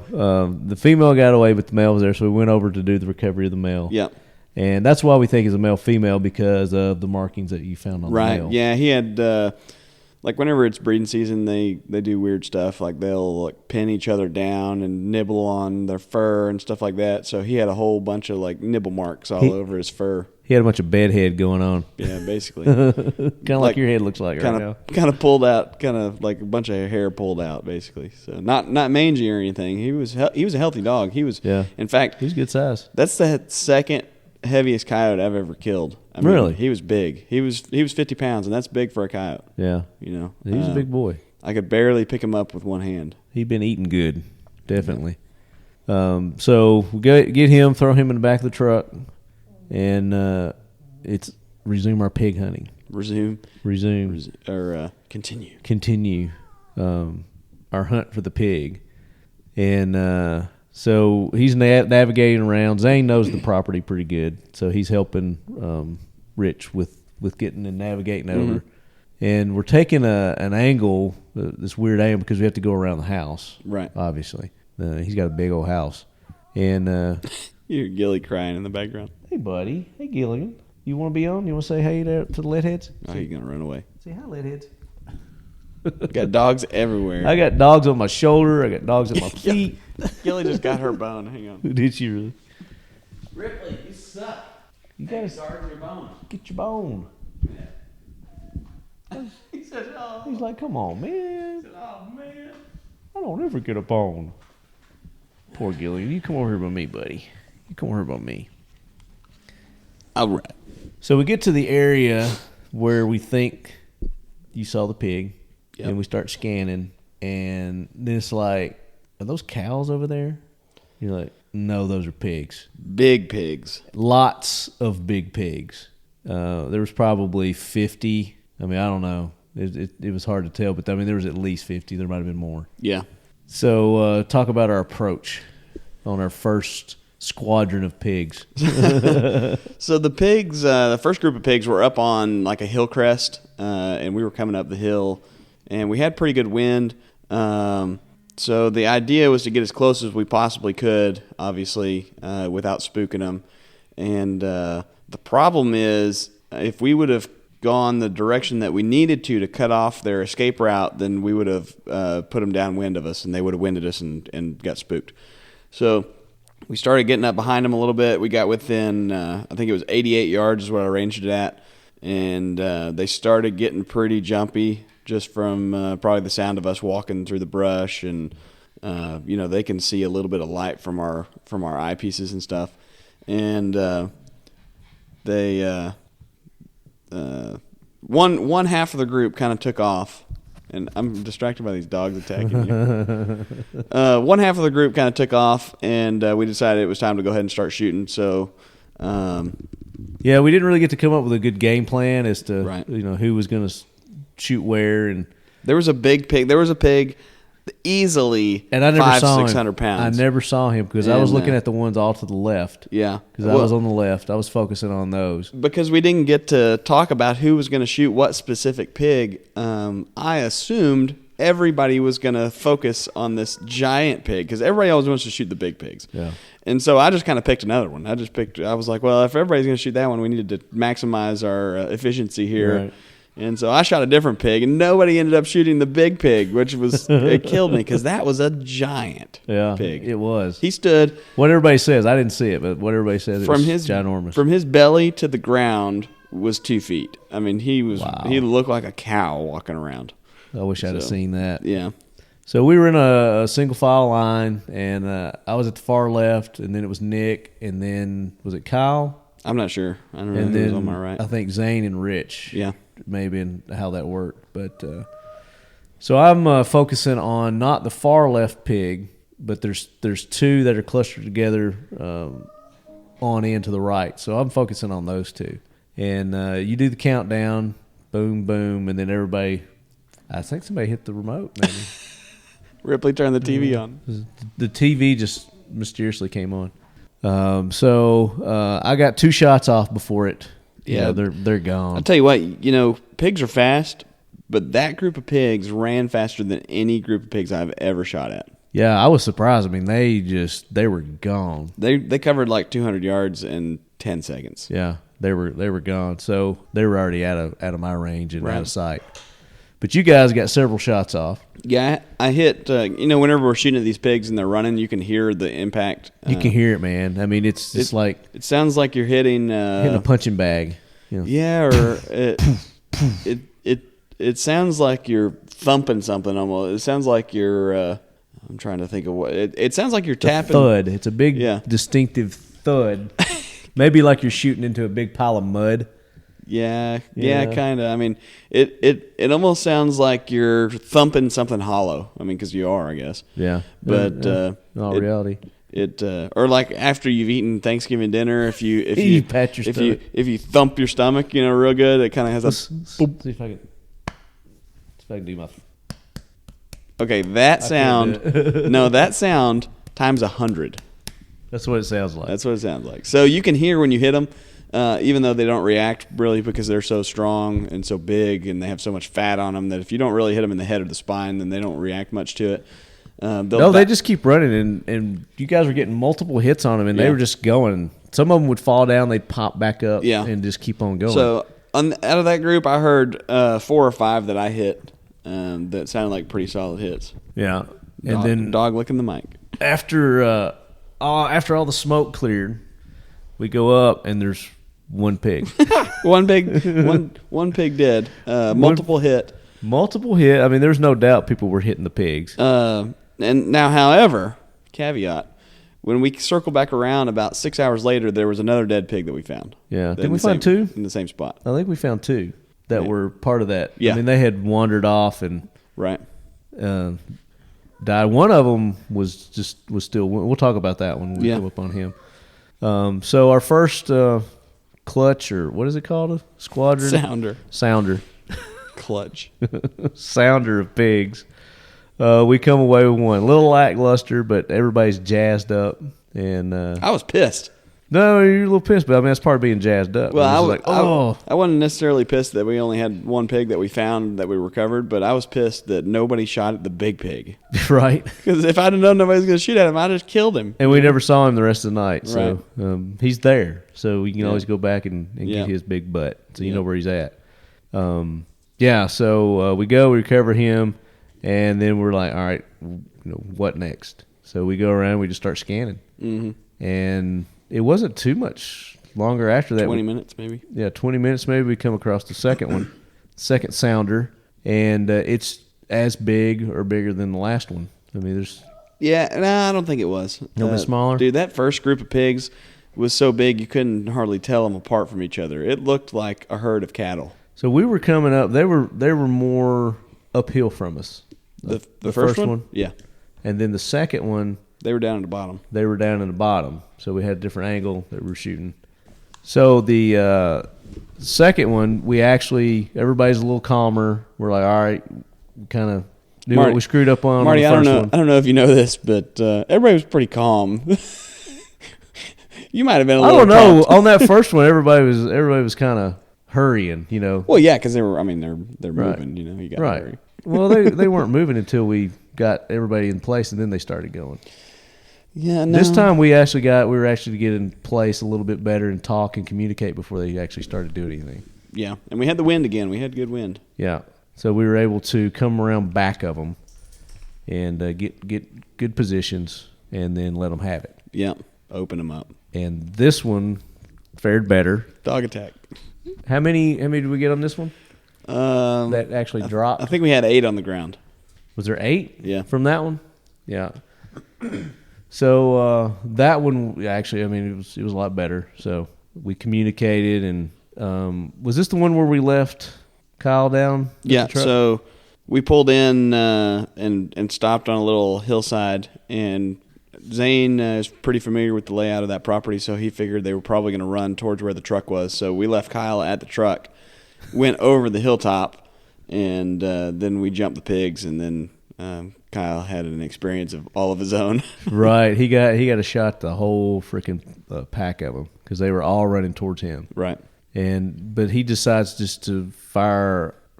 the female got away, but the male was there. So we went over to do the recovery of the male. Yeah. And that's why we think it's a male-female, because of the markings that you found on the Right. male. Yeah, he had like whenever it's breeding season, they do weird stuff. Like they'll like pin each other down and nibble on their fur and stuff like that. So he had a whole bunch of like nibble marks all over his fur. He had a bunch of bedhead going on. Yeah, basically. Kind of like your head looks like right now. Kind of pulled out, kind of like a bunch of hair pulled out, basically. So not mangy or anything. He was a healthy dog. He was. Yeah. In fact, He's good size. that's the second heaviest coyote I've ever killed. I mean, Really? He was big. He was 50 pounds, and that's big for a coyote. Yeah. He's He's a big boy. I could barely pick him up with one hand. He'd been eating good, definitely. So we get him, throw him in the back of the truck, and it's resume our pig hunting. Resume. Continue. Continue our hunt for the pig. And so he's navigating around. Zane knows the property pretty good, so he's helping Rich with getting and navigating over. And we're taking an angle, this weird angle, because we have to go around the house. Right. Obviously. He's got a big old house. And You hear Gilly crying in the background. hey, buddy. Hey, Gilligan. You want to be on? You want to say hey to the Leadheads? Oh, he's gonna run away. Say hi, Leadheads. Got dogs everywhere. I got dogs on my shoulder. I got dogs on my feet. Gilly just got her bone. Hang on. Did she really? Ripley, you suck. You gotta Guard your bone. get your bone. He said, "Oh, He's like, come on, man. oh man." I don't ever get a bone. Poor Gilligan. You come over here by me, buddy. You come over here by me. All right. So we get to the area where we think you saw the pig, Yep. and we start scanning, and then it's like, are those cows over there? You're like, no, those are pigs. Big pigs. Lots of big pigs. There was probably 50. I mean, I don't know. It was hard to tell, but I mean, there was at least 50. There might have been more. Yeah. So talk about our approach on our first squadron of pigs. So the pigs, the first group of pigs were up on like a hill crest, and we were coming up the hill, and we had pretty good wind. So the idea was to get as close as we possibly could, obviously, without spooking them. And the problem is, if we would have gone the direction that we needed to cut off their escape route, then we would have put them downwind of us, and they would have winded us and got spooked. So we started getting up behind them a little bit. We got within, I think it was 88 yards is what I ranged it at. And they started getting pretty jumpy just from probably the sound of us walking through the brush. And, they can see a little bit of light from our eyepieces and stuff. And they one half of the group kind of took off, and I'm distracted by these dogs attacking you. One half of the group kind of took off, and we decided it was time to go ahead and start shooting. So, yeah, we didn't really get to come up with a good game plan as to Right. who was going to shoot where, and there was a big pig. There was a pig easily I never 500-600 him. pounds. I never saw him because I was And, looking at the ones all to the left. Yeah. Because I was on the left. I was focusing on those. Because we didn't get to talk about who was going to shoot what specific pig, I assumed everybody was going to focus on this giant pig because everybody always wants to shoot the big pigs. Yeah. And so I just kind of picked another one. I was like, well, if everybody's going to shoot that one, we needed to maximize our efficiency here. Right. And so I shot a different pig, and nobody ended up shooting the big pig, which was it killed me because that was a giant pig. It was. He stood What everybody says, I didn't see it, but what everybody says, it was ginormous. From his belly to the ground was 2 feet. I mean, he Wow. looked like a cow walking around. I wish I'd have seen that. Yeah. So we were in a single file line, and I was at the far left, and then it was Nick, and then was it Kyle? I'm not sure. I don't know And who was then on my right. I think Zane and Rich. Yeah. Maybe in how that worked. But so I'm focusing on not the far left pig, but there's two that are clustered together on in to the right. So I'm focusing on those two. And you do the countdown, boom, boom, and then everybody, I think somebody hit the remote, maybe. Ripley turned the TV on. The TV just mysteriously came on. So I got 2 shots off before it. Yeah, they're gone. I'll tell you what, pigs are fast, but that group of pigs ran faster than any group of pigs I've ever shot at. Yeah, I was surprised. I mean, they were gone. They covered like 200 yards in 10 seconds. Yeah, they were gone. So they were already out of my range and out of sight. But you guys got several shots off. Yeah, I hit. Whenever we're shooting at these pigs and they're running, you can hear the impact. You can hear it, man. I mean, it's like it sounds like you're hitting a punching bag. Yeah, or it sounds like you're thumping something almost. It sounds like you're. I'm trying to think of what it sounds like. You're tapping. Thud. It's a big, distinctive thud. Maybe like you're shooting into a big pile of mud. Yeah, kind of. I mean, it almost sounds like you're thumping something hollow. I mean, because you are, I guess. Yeah, but in all reality, or like after you've eaten Thanksgiving dinner, if you pat your stomach. if you thump your stomach, real good, it kind of has a. See if I can do my. Okay, that sound. No, that sound times 100. That's what it sounds like. That's what it sounds like. So you can hear when you hit them. Even though they don't react really because they're so strong and so big and they have so much fat on them that if you don't really hit them in the head or the spine, then they don't react much to it. They just keep running, and you guys were getting multiple hits on them, and they were just going. Some of them would fall down, they'd pop back up, and just keep on going. So out of that group, I heard 4 or 5 that I hit that sounded like pretty solid hits. Yeah, and then dog licking the mic. After all the smoke cleared, we go up, and there's one pig. one pig dead. Multiple hit. I mean, there's no doubt people were hitting the pigs. And now, however, caveat, when we circle back around about 6 hours later, there was another dead pig that we found. Yeah. Did we find 2? In the same spot. I think we found 2 that were part of that. Yeah. I mean, they had wandered off and died. One of them was still. We'll talk about that when we come up on him. So our first clutch, or what is it called? A squadron? Sounder. Clutch. Sounder of pigs. We come away with one. A little lackluster, but everybody's jazzed up. And I was pissed. No, you're a little pissed, but I mean, that's part of being jazzed up. Well, I wasn't necessarily pissed that we only had one pig that we found that we recovered, but I was pissed that nobody shot at the big pig. Right. Because if I'd have known nobody's going to shoot at him, I'd just killed him. And we never saw him the rest of the night. So he's there. So you can always go back and get his big butt. So you know where he's at. So we recover him, and then we're like, all right, what next? So we go around, we just start scanning. Mm-hmm. And it wasn't too much longer after that. 20 minutes maybe? Yeah, 20 minutes maybe. We come across the second one, second sounder, and it's as big or bigger than the last one. I mean, there's... Yeah, no, I don't think it was. A little bit smaller? Dude, that first group of pigs, was so big you couldn't hardly tell them apart from each other. It looked like a herd of cattle. So we were coming up. They were more uphill from us. The first one? Yeah. And then the second one, they were down at the bottom. They were down in the bottom. So we had a different angle that we were shooting. So the second one, everybody's a little calmer. We're like, all right, kind of knew what we screwed up on. Marty, on the first one. I don't know if you know this, but everybody was pretty calm. You might have been a little. I don't know. On that first one, everybody was kind of hurrying, you know. Well, yeah, because they're moving. You know, you got to hurry. Well, they weren't moving until we got everybody in place, and then they started going. Yeah, no. This time we were actually to get in place a little bit better and talk and communicate before they actually started doing anything. Yeah, and we had the wind again. We had good wind. Yeah, so we were able to come around back of them and get good positions and then let them have it. Yeah, open them up. And this one fared better. Dog attack. How many did we get on this one? That actually dropped. I think we had 8 on the ground. Was there 8? Yeah. From that one? Yeah. So that one actually, it was a lot better. So we communicated, and was this the one where we left Kyle down? Yeah. So we pulled in and stopped on a little hillside, and Zane is pretty familiar with the layout of that property, so he figured they were probably going to run towards where the truck was. So we left Kyle at the truck, went over the hilltop, and then we jumped the pigs, and then Kyle had an experience of all of his own. Right. He got a shot the whole freaking pack of them because they were all running towards him. Right. But he decides just to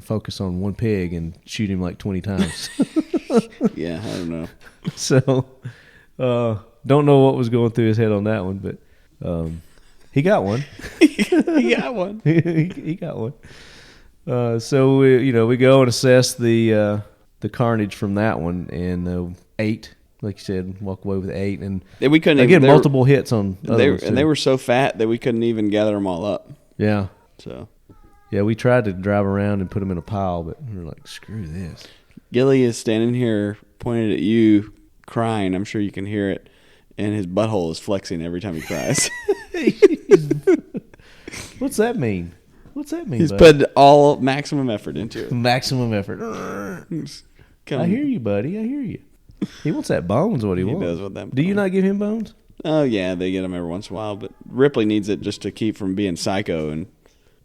focus on one pig and shoot him like 20 times. Yeah, I don't know. So, don't know what was going through his head on that one, but he got one. He got one. He got one. So we go and assess the carnage from that one, and 8, like you said, walk away with 8, and we couldn't again multiple hits on. They were so fat that we couldn't even gather them all up. Yeah. So. Yeah, we tried to drive around and put them in a pile, but we were like, screw this. Gilly is standing here pointed at you, crying. I'm sure you can hear it, and his butthole is flexing every time he cries. What's that mean? He's put all maximum effort into it. Maximum effort. I hear you, buddy. I hear you. He wants that bones. What he wants. He does want that. Do you not give him bones? Oh yeah, they get them every once in a while. But Ripley needs it just to keep from being psycho, and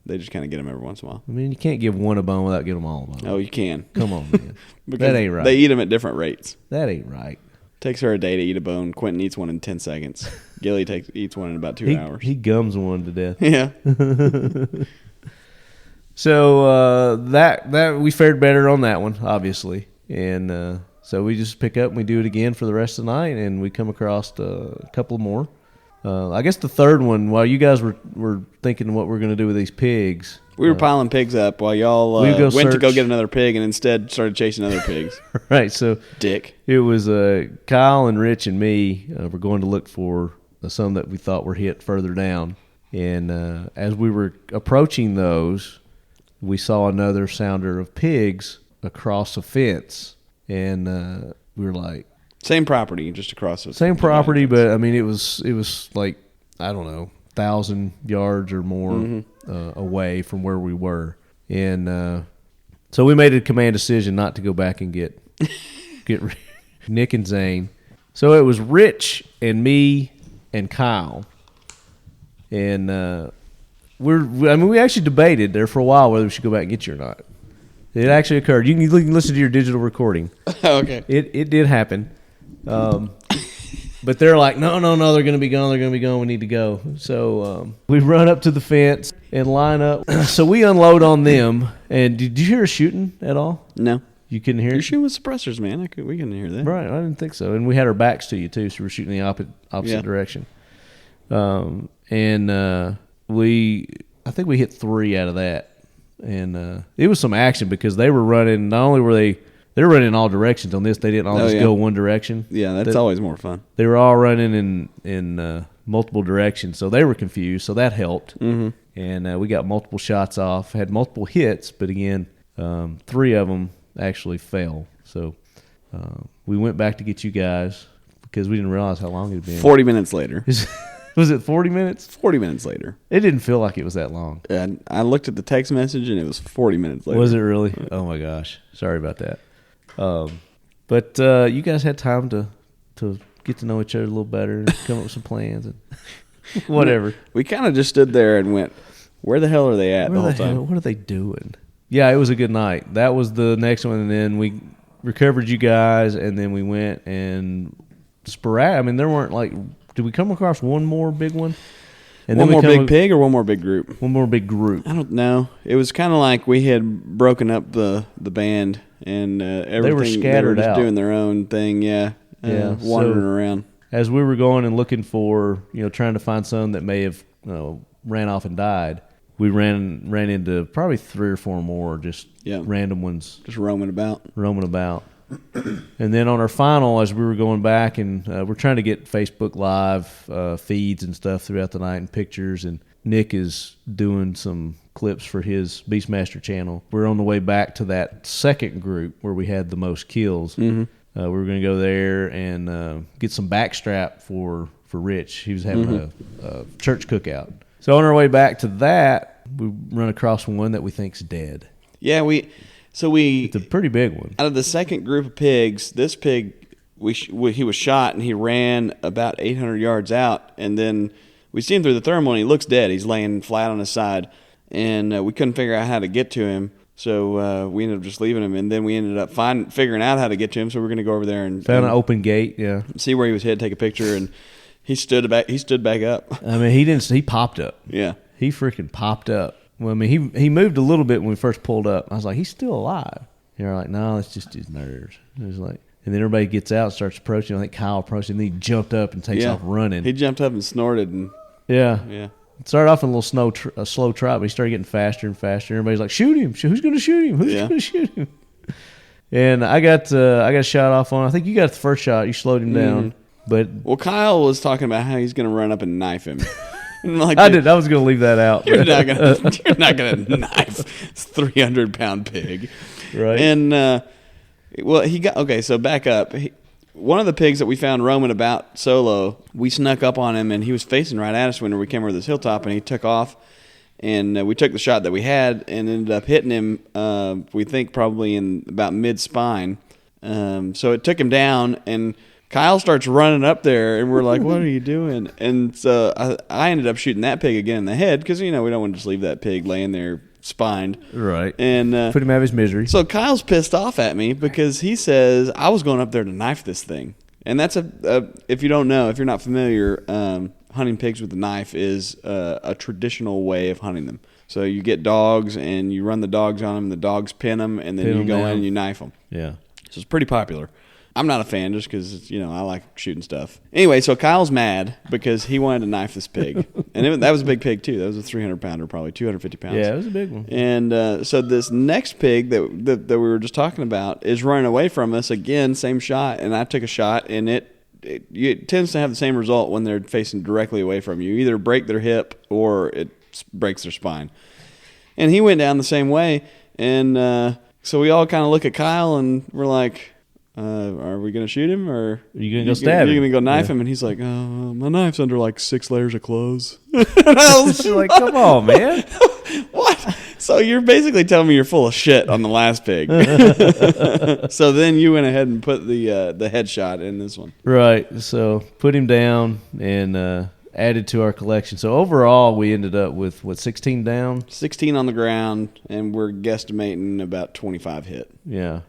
they just kind of get them every once in a while. I mean, you can't give one a bone without giving them all a bone. Oh, you can. Come on, man. That ain't right. They eat them at different rates. That ain't right. Takes her a day to eat a bone. Quentin eats one in 10 seconds. Gilly eats one in about 2 hours. He gums one to death. Yeah. So that we fared better on that one, obviously, and so we just pick up and we do it again for the rest of the night, and we come across a couple more. I guess the third one, while you guys were thinking what we're going to do with these pigs, we were piling pigs up while y'all went to go get another pig, and instead started chasing other pigs. Right. So Dick. It was Kyle and Rich and me were going to look for some that we thought were hit further down, and as we were approaching those, we saw another sounder of pigs across a fence, and we were like, same property, just across the same property, but I mean it was like, I don't know, 1,000 yards or more away from where we were, and so we made a command decision not to go back and get Nick and Zane. So it was Rich and me and Kyle, and we actually debated there for a while whether we should go back and get you or not. It actually occurred. You can listen to your digital recording. Okay. It did happen. But they're like, no, they're going to be gone. We need to go. So we run up to the fence and line up. So we unload on them. And did you hear us shooting at all? No. You couldn't hear it? You're shooting with suppressors, man. We couldn't hear that. Right. I didn't think so. And we had our backs to you, too, so we're shooting the opposite direction. I think we hit 3 out of that, and it was some action because they were running. Not only were they were running in all directions on this, they didn't all just go one direction. Yeah, that's always more fun. They were all running in multiple directions, so they were confused. So that helped, and we got multiple shots off, had multiple hits, but again, 3 of them actually fell. So we went back to get you guys because we didn't realize how long it had been. 40 minutes later. Was it 40 minutes? 40 minutes later. It didn't feel like it was that long. And I looked at the text message, and it was 40 minutes later. Was it really? Oh, my gosh. Sorry about that. But you guys had time to get to know each other a little better and come up with some plans and whatever. We kind of just stood there and went, where the hell are they at the whole time? What are they doing? Yeah, it was a good night. That was the next one, and then we recovered you guys, and then we went and sporadic. I mean, there weren't like... Did we come across one more big one? And one more big pig or one more big group? One more big group. I don't know. It was kind of like we had broken up the band, and everything. They were scattered just out, doing their own thing. Wandering around. As we were going and looking for, trying to find some that may have ran off and died, we ran into probably 3 or 4 more, just random ones, just roaming about. And then on our final, as we were going back, and we're trying to get Facebook Live feeds and stuff throughout the night and pictures, and Nick is doing some clips for his Beastmaster channel. We're on the way back to that second group where we had the most kills. Mm-hmm. We were going to go there and get some backstrap for Rich. He was having a church cookout. So on our way back to that, we run across one that we think's dead. Yeah, it's a pretty big one. Out of the second group of pigs, this pig, he was shot, and he ran about 800 yards out, and then we see him through the thermal, and he looks dead. He's laying flat on his side, and we couldn't figure out how to get to him, so we ended up just leaving him, and then we ended up figuring out how to get to him, so we're going to go over there and found an open gate, see where he was headed, take a picture, and he stood back up. I mean, he popped up. Yeah. He freaking popped up. Well, I mean, he moved a little bit when we first pulled up. I was like, he's still alive. And they're like, no, it's just his nerves. It was like, and then everybody gets out and starts approaching. I think Kyle approached him, and then he jumped up and takes off running. He jumped up and snorted. And yeah. It started off in a little slow trot, but he started getting faster and faster. Everybody's like, shoot him. Who's going to shoot him? Who's going to shoot him? And I got a shot off on. I think you got the first shot. You slowed him down. But Kyle was talking about how he's going to run up and knife him. I was going to leave that out. You're not going to knife this 300-pound pig, right? And so back up. One of the pigs that we found roaming about solo, we snuck up on him, and he was facing right at us when we came over this hilltop, and he took off, and we took the shot that we had and ended up hitting him. We think probably in about mid spine. So it took him down, and Kyle starts running up there, and we're like, what are you doing? And so I ended up shooting that pig again in the head because, we don't want to just leave that pig laying there spined. Right. And put him out of his misery. So Kyle's pissed off at me because he says, I was going up there to knife this thing. And that's if you don't know, if you're not familiar, hunting pigs with a knife is a traditional way of hunting them. So you get dogs, and you run the dogs on them, the dogs pin them, and then you go in and you knife them. Yeah. So it's pretty popular. I'm not a fan just because, I like shooting stuff. Anyway, so Kyle's mad because he wanted to knife this pig. And that was a big pig, too. That was a 300-pounder, probably 250 pounds. Yeah, it was a big one. And so this next pig that we were just talking about is running away from us again, same shot. And I took a shot, and it tends to have the same result when they're facing directly away from you. You either break their hip or it breaks their spine. And he went down the same way. And so we all kind of look at Kyle, and we're like, are we going to shoot him, or are you going to go stab him? You're going to go knife him? And he's like, my knife's under like 6 layers of clothes. And I was like, come on, man. What? So you're basically telling me you're full of shit on the last pig. So then you went ahead and put the headshot in this one. Right. So put him down and added to our collection. So overall, we ended up with, 16 down? 16 on the ground, and we're guesstimating about 25 hit. Yeah.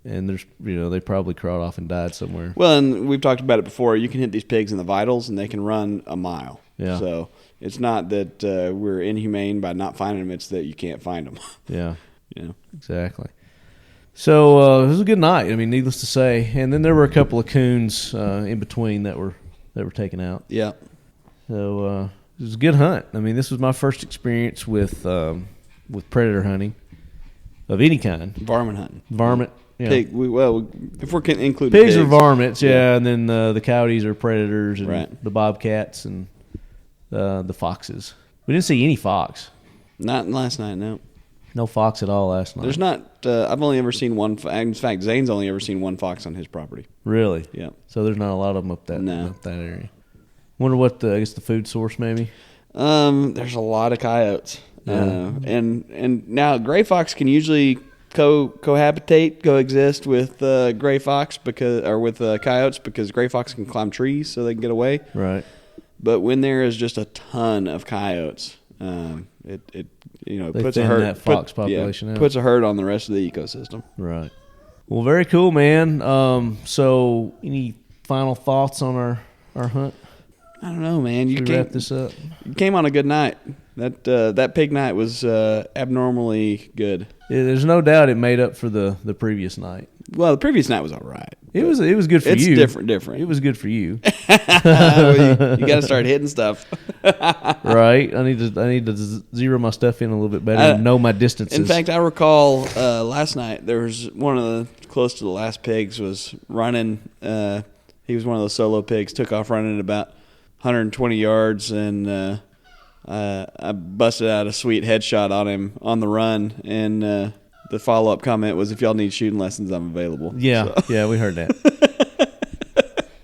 And there's, they probably crawled off and died somewhere. Well, and we've talked about it before. You can hit these pigs in the vitals, and they can run a mile. Yeah. So it's not that we're inhumane by not finding them. It's that you can't find them. Yeah. Exactly. So it was a good night. I mean, needless to say. And then there were a couple of coons in between that were taken out. Yeah. So it was a good hunt. I mean, this was my first experience with predator hunting of any kind. Varmint hunting. Varmint. Yeah. Pig. If we're including pigs are varmints, and then the coyotes are predators, and the bobcats and the foxes. We didn't see any fox. Not last night, no. No fox at all last night. There's not. I've only ever seen one. In fact, Zane's only ever seen one fox on his property. Really? Yeah. So there's not a lot of them up that area. Wonder what I guess the food source maybe. There's a lot of coyotes, and now gray fox can usually coexist with gray fox with coyotes because gray fox can climb trees so they can get away. Right. But when there is just a ton of coyotes, it puts a thin hurt that fox population out. puts a hurt on the rest of the ecosystem. Right. Well, very cool, man. So any final thoughts on our hunt? I don't know, man. Should we wrap this up? You came on a good night. That pig night was abnormally good. Yeah, there's no doubt it made up for the previous night. Well, the previous night was all right. It was good for you. It's different. It was good for you. You got to start hitting stuff. Right. I need to zero my stuff in a little bit better and know my distances. In fact, I recall last night there was one of the close to the last pigs was running. He was one of those solo pigs. Took off running about 120 yards, and I busted out a sweet headshot on him on the run. And the follow-up comment was, "If y'all need shooting lessons, I'm available." Yeah, yeah, we heard that.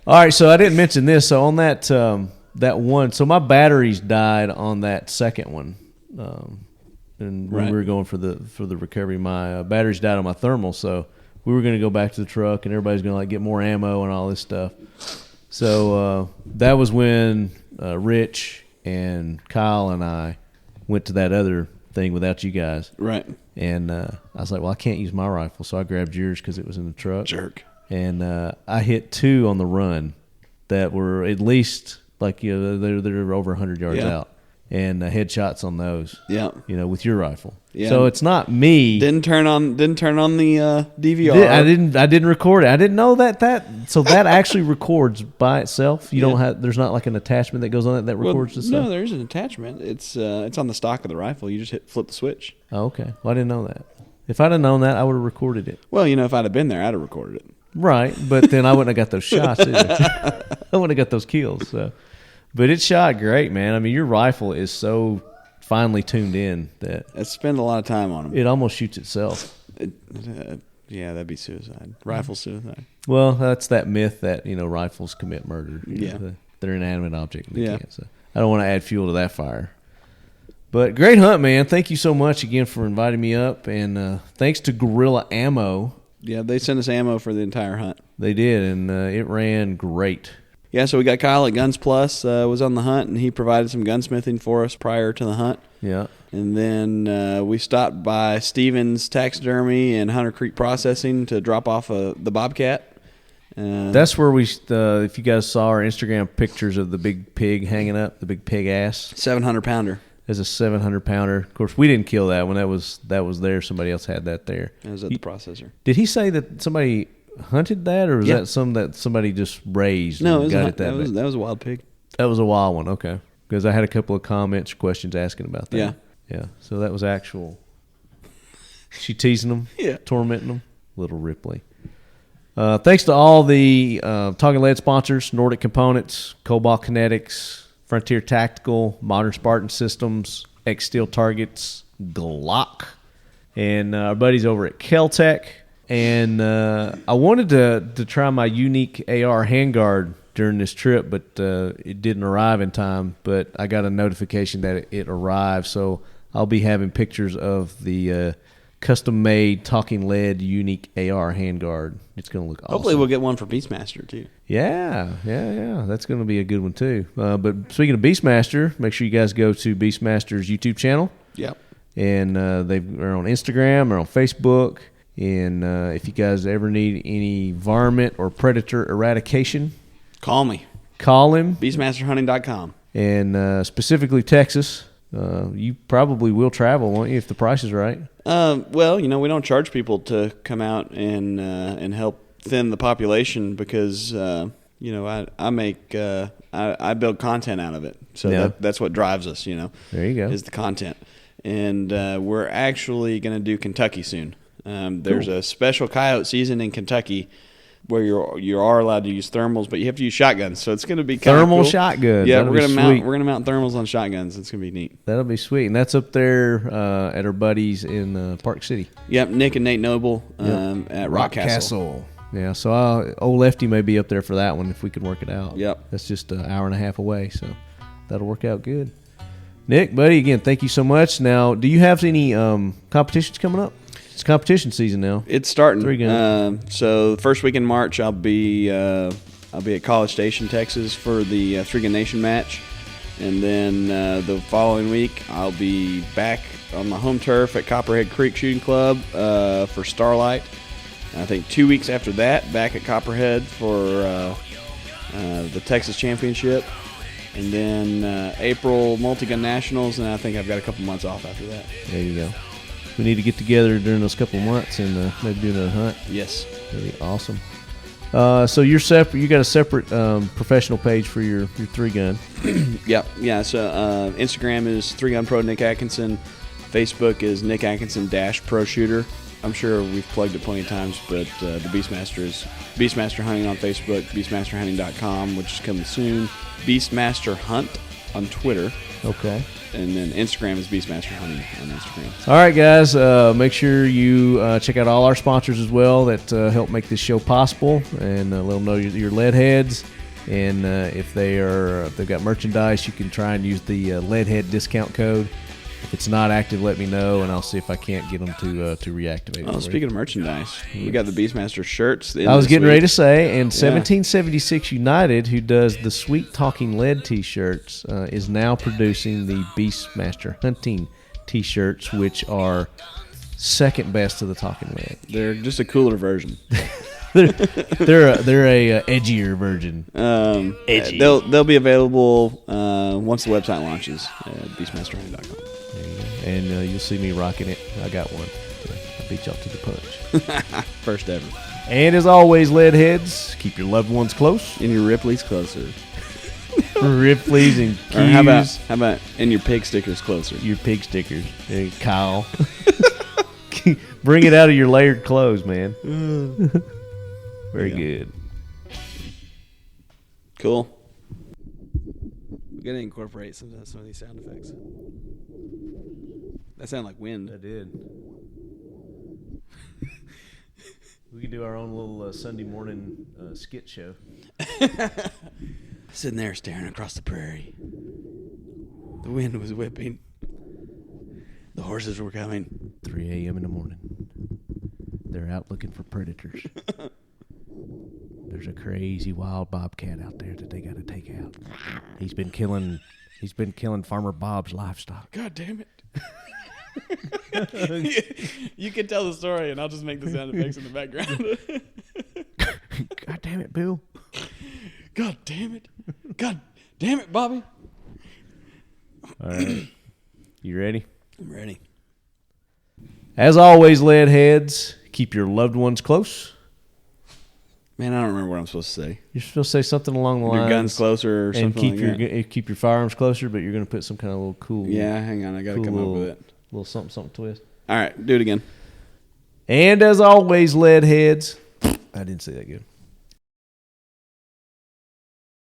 All right, so I didn't mention this. So on that one, so my batteries died on that second one, and when we were going for the recovery, my batteries died on my thermal. So we were going to go back to the truck, and everybody's going to get more ammo and all this stuff. So that was when Rich and Kyle and I went to that other thing without you guys. Right. And I was like, well, I can't use my rifle, so I grabbed yours because it was in the truck. Jerk. And I hit 2 on the run that were at least they're over 100 yards out, and headshots on those. Yeah. With your rifle. Yeah. So it's not me. Didn't turn on the DVR. I didn't record it. I didn't know that that actually records by itself. You don't have. There's not like an attachment that goes on it that records the stuff. No, there is an attachment. It's on the stock of the rifle. You just flip the switch. Oh, okay. Well, I didn't know that. If I'd have known that, I would have recorded it. Well, if I'd have been there, I'd have recorded it. Right, but then I wouldn't have got those shots either. I wouldn't have got those kills. So. But it shot great, man. I mean, your rifle is so finely tuned in that I spend a lot of time on them. It almost shoots itself. Yeah, that'd be suicide. Rifle suicide. Well, that's that myth that rifles commit murder. Yeah, they're an inanimate object. And yeah, can't, so I don't want to add fuel to that fire. But great hunt, man. Thank you so much again for inviting me up, and thanks to Gorilla Ammo. Yeah, they sent us ammo for the entire hunt. They did, and it ran great. Yeah, so we got Kyle at Guns Plus, was on the hunt, and he provided some gunsmithing for us prior to the hunt. Yeah. And then we stopped by Stevens Taxidermy and Hunter Creek Processing to drop off the bobcat. That's where we, if you guys saw our Instagram pictures of the big pig hanging up, the big pig ass. 700-pounder. There's a 700-pounder. Of course, we didn't kill that one. That was there. Somebody else had that there. It was at the processor. Did he say that somebody hunted that, or was that somebody just raised? No, that was a wild pig. That was a wild one. Okay, because I had a couple of comments or questions asking about that. Yeah. So that was actual. She teasing them, tormenting them. Little Ripley. Thanks to all the Talking Lead sponsors: Nordic Components, Cobalt Kinetics, Frontier Tactical, Modern Spartan Systems, X Steel Targets, Glock, and our buddies over at Keltec. And I wanted to try my unique AR handguard during this trip, but it didn't arrive in time. But I got a notification that it arrived, so I'll be having pictures of the custom-made Talking Lead unique AR handguard. It's going to look awesome. Hopefully we'll get one for Beastmaster, too. Yeah. That's going to be a good one, too. But speaking of Beastmaster, make sure you guys go to Beastmaster's YouTube channel. Yep. And they're on Instagram, they're on Facebook. And if you guys ever need any varmint or predator eradication, call me. Call him. BeastmasterHunting.com. And specifically Texas. You probably will travel, won't you, if the price is right? Well, we don't charge people to come out and help thin the population because I make I build content out of it, so that's what drives us. There you go. Is the content, and we're actually going to do Kentucky soon. There's a special coyote season in Kentucky where you are allowed to use thermals, but you have to use shotguns. So it's going to be kind of thermal cool. shotguns. Yeah, we're gonna mount thermals on shotguns. It's gonna be neat. That'll be sweet, and that's up there at our buddies in Park City. Yep, Nick and Nate Noble at Rock Castle. Yeah, so old Lefty may be up there for that one if we can work it out. Yep. That's just an hour and a half away, so that'll work out good. Nick, buddy, again, thank you so much. Now, do you have any competitions coming up? It's competition season now. It's starting. Three gun. So the first week in March, I'll be at College Station, Texas, for the Three Gun Nation match, and then the following week I'll be back on my home turf at Copperhead Creek Shooting Club for Starlight. I think 2 weeks after that, back at Copperhead for the Texas Championship. And then April Multi-Gun Nationals, and I think I've got a couple months off after that. There you go. We need to get together during those couple of months and maybe do another hunt. Yes. That'd be awesome. So you're separate. You got a separate professional page for your 3-gun. Yep. Yeah. So Instagram is 3Gun Pro Nick Atkinson. Facebook is Nick Atkinson Pro Shooter. I'm sure we've plugged it plenty of times, but the Beastmaster is Beastmaster Hunting on Facebook, BeastmasterHunting.com, which is coming soon. Beastmaster Hunt on Twitter. Okay. And then Instagram is Beastmaster Hunting on Instagram. All right, guys. Make sure you check out all our sponsors as well that help make this show possible, and let them know your lead heads. And if they've got merchandise, you can try and use the Leadhead discount code. If it's not active, let me know, and I'll see if I can't get them to reactivate it. Oh, speaking of merchandise, we got the Beastmaster shirts. I was getting ready to say, and 1776 United, who does the Sweet Talking Lead T-shirts, is now producing the Beastmaster Hunting T-shirts, which are second best to the Talking Lead. They're just a cooler version. they're a edgier version. Edgy. They'll be available once the website launches at beastmasterhunting.com. And you'll see me rocking it. I got one. I beat y'all to the punch. First ever. And as always, lead heads, keep your loved ones close. And your Ripley's closer. Ripley's and Q's. Or how about and your pig stickers closer? Your pig stickers. And Kyle. Bring it out of your layered clothes, man. Very good. Cool. We got to incorporate some of these sound effects. That sounded like wind. I did. We could do our own little Sunday morning skit show. Sitting there staring across the prairie. The wind was whipping. The horses were coming. 3 a.m. in the morning. They're out looking for predators. There's a crazy wild bobcat out there that they got to take out. He's been killing Farmer Bob's livestock. God damn it. You can tell the story, and I'll just make the sound effects in the background. God damn it, Bill. God damn it. God damn it, Bobby. All right. You ready? I'm ready. As always, lead heads, keep your loved ones close. Man, I don't remember what I'm supposed to say. You're supposed to say something along the lines. Your guns closer or something and keep your firearms closer, but you're going to put some kind of little cool. Yeah, hang on. I got to come up with it. Little something twist. All right, do it again. And as always, lead heads. I didn't say that good.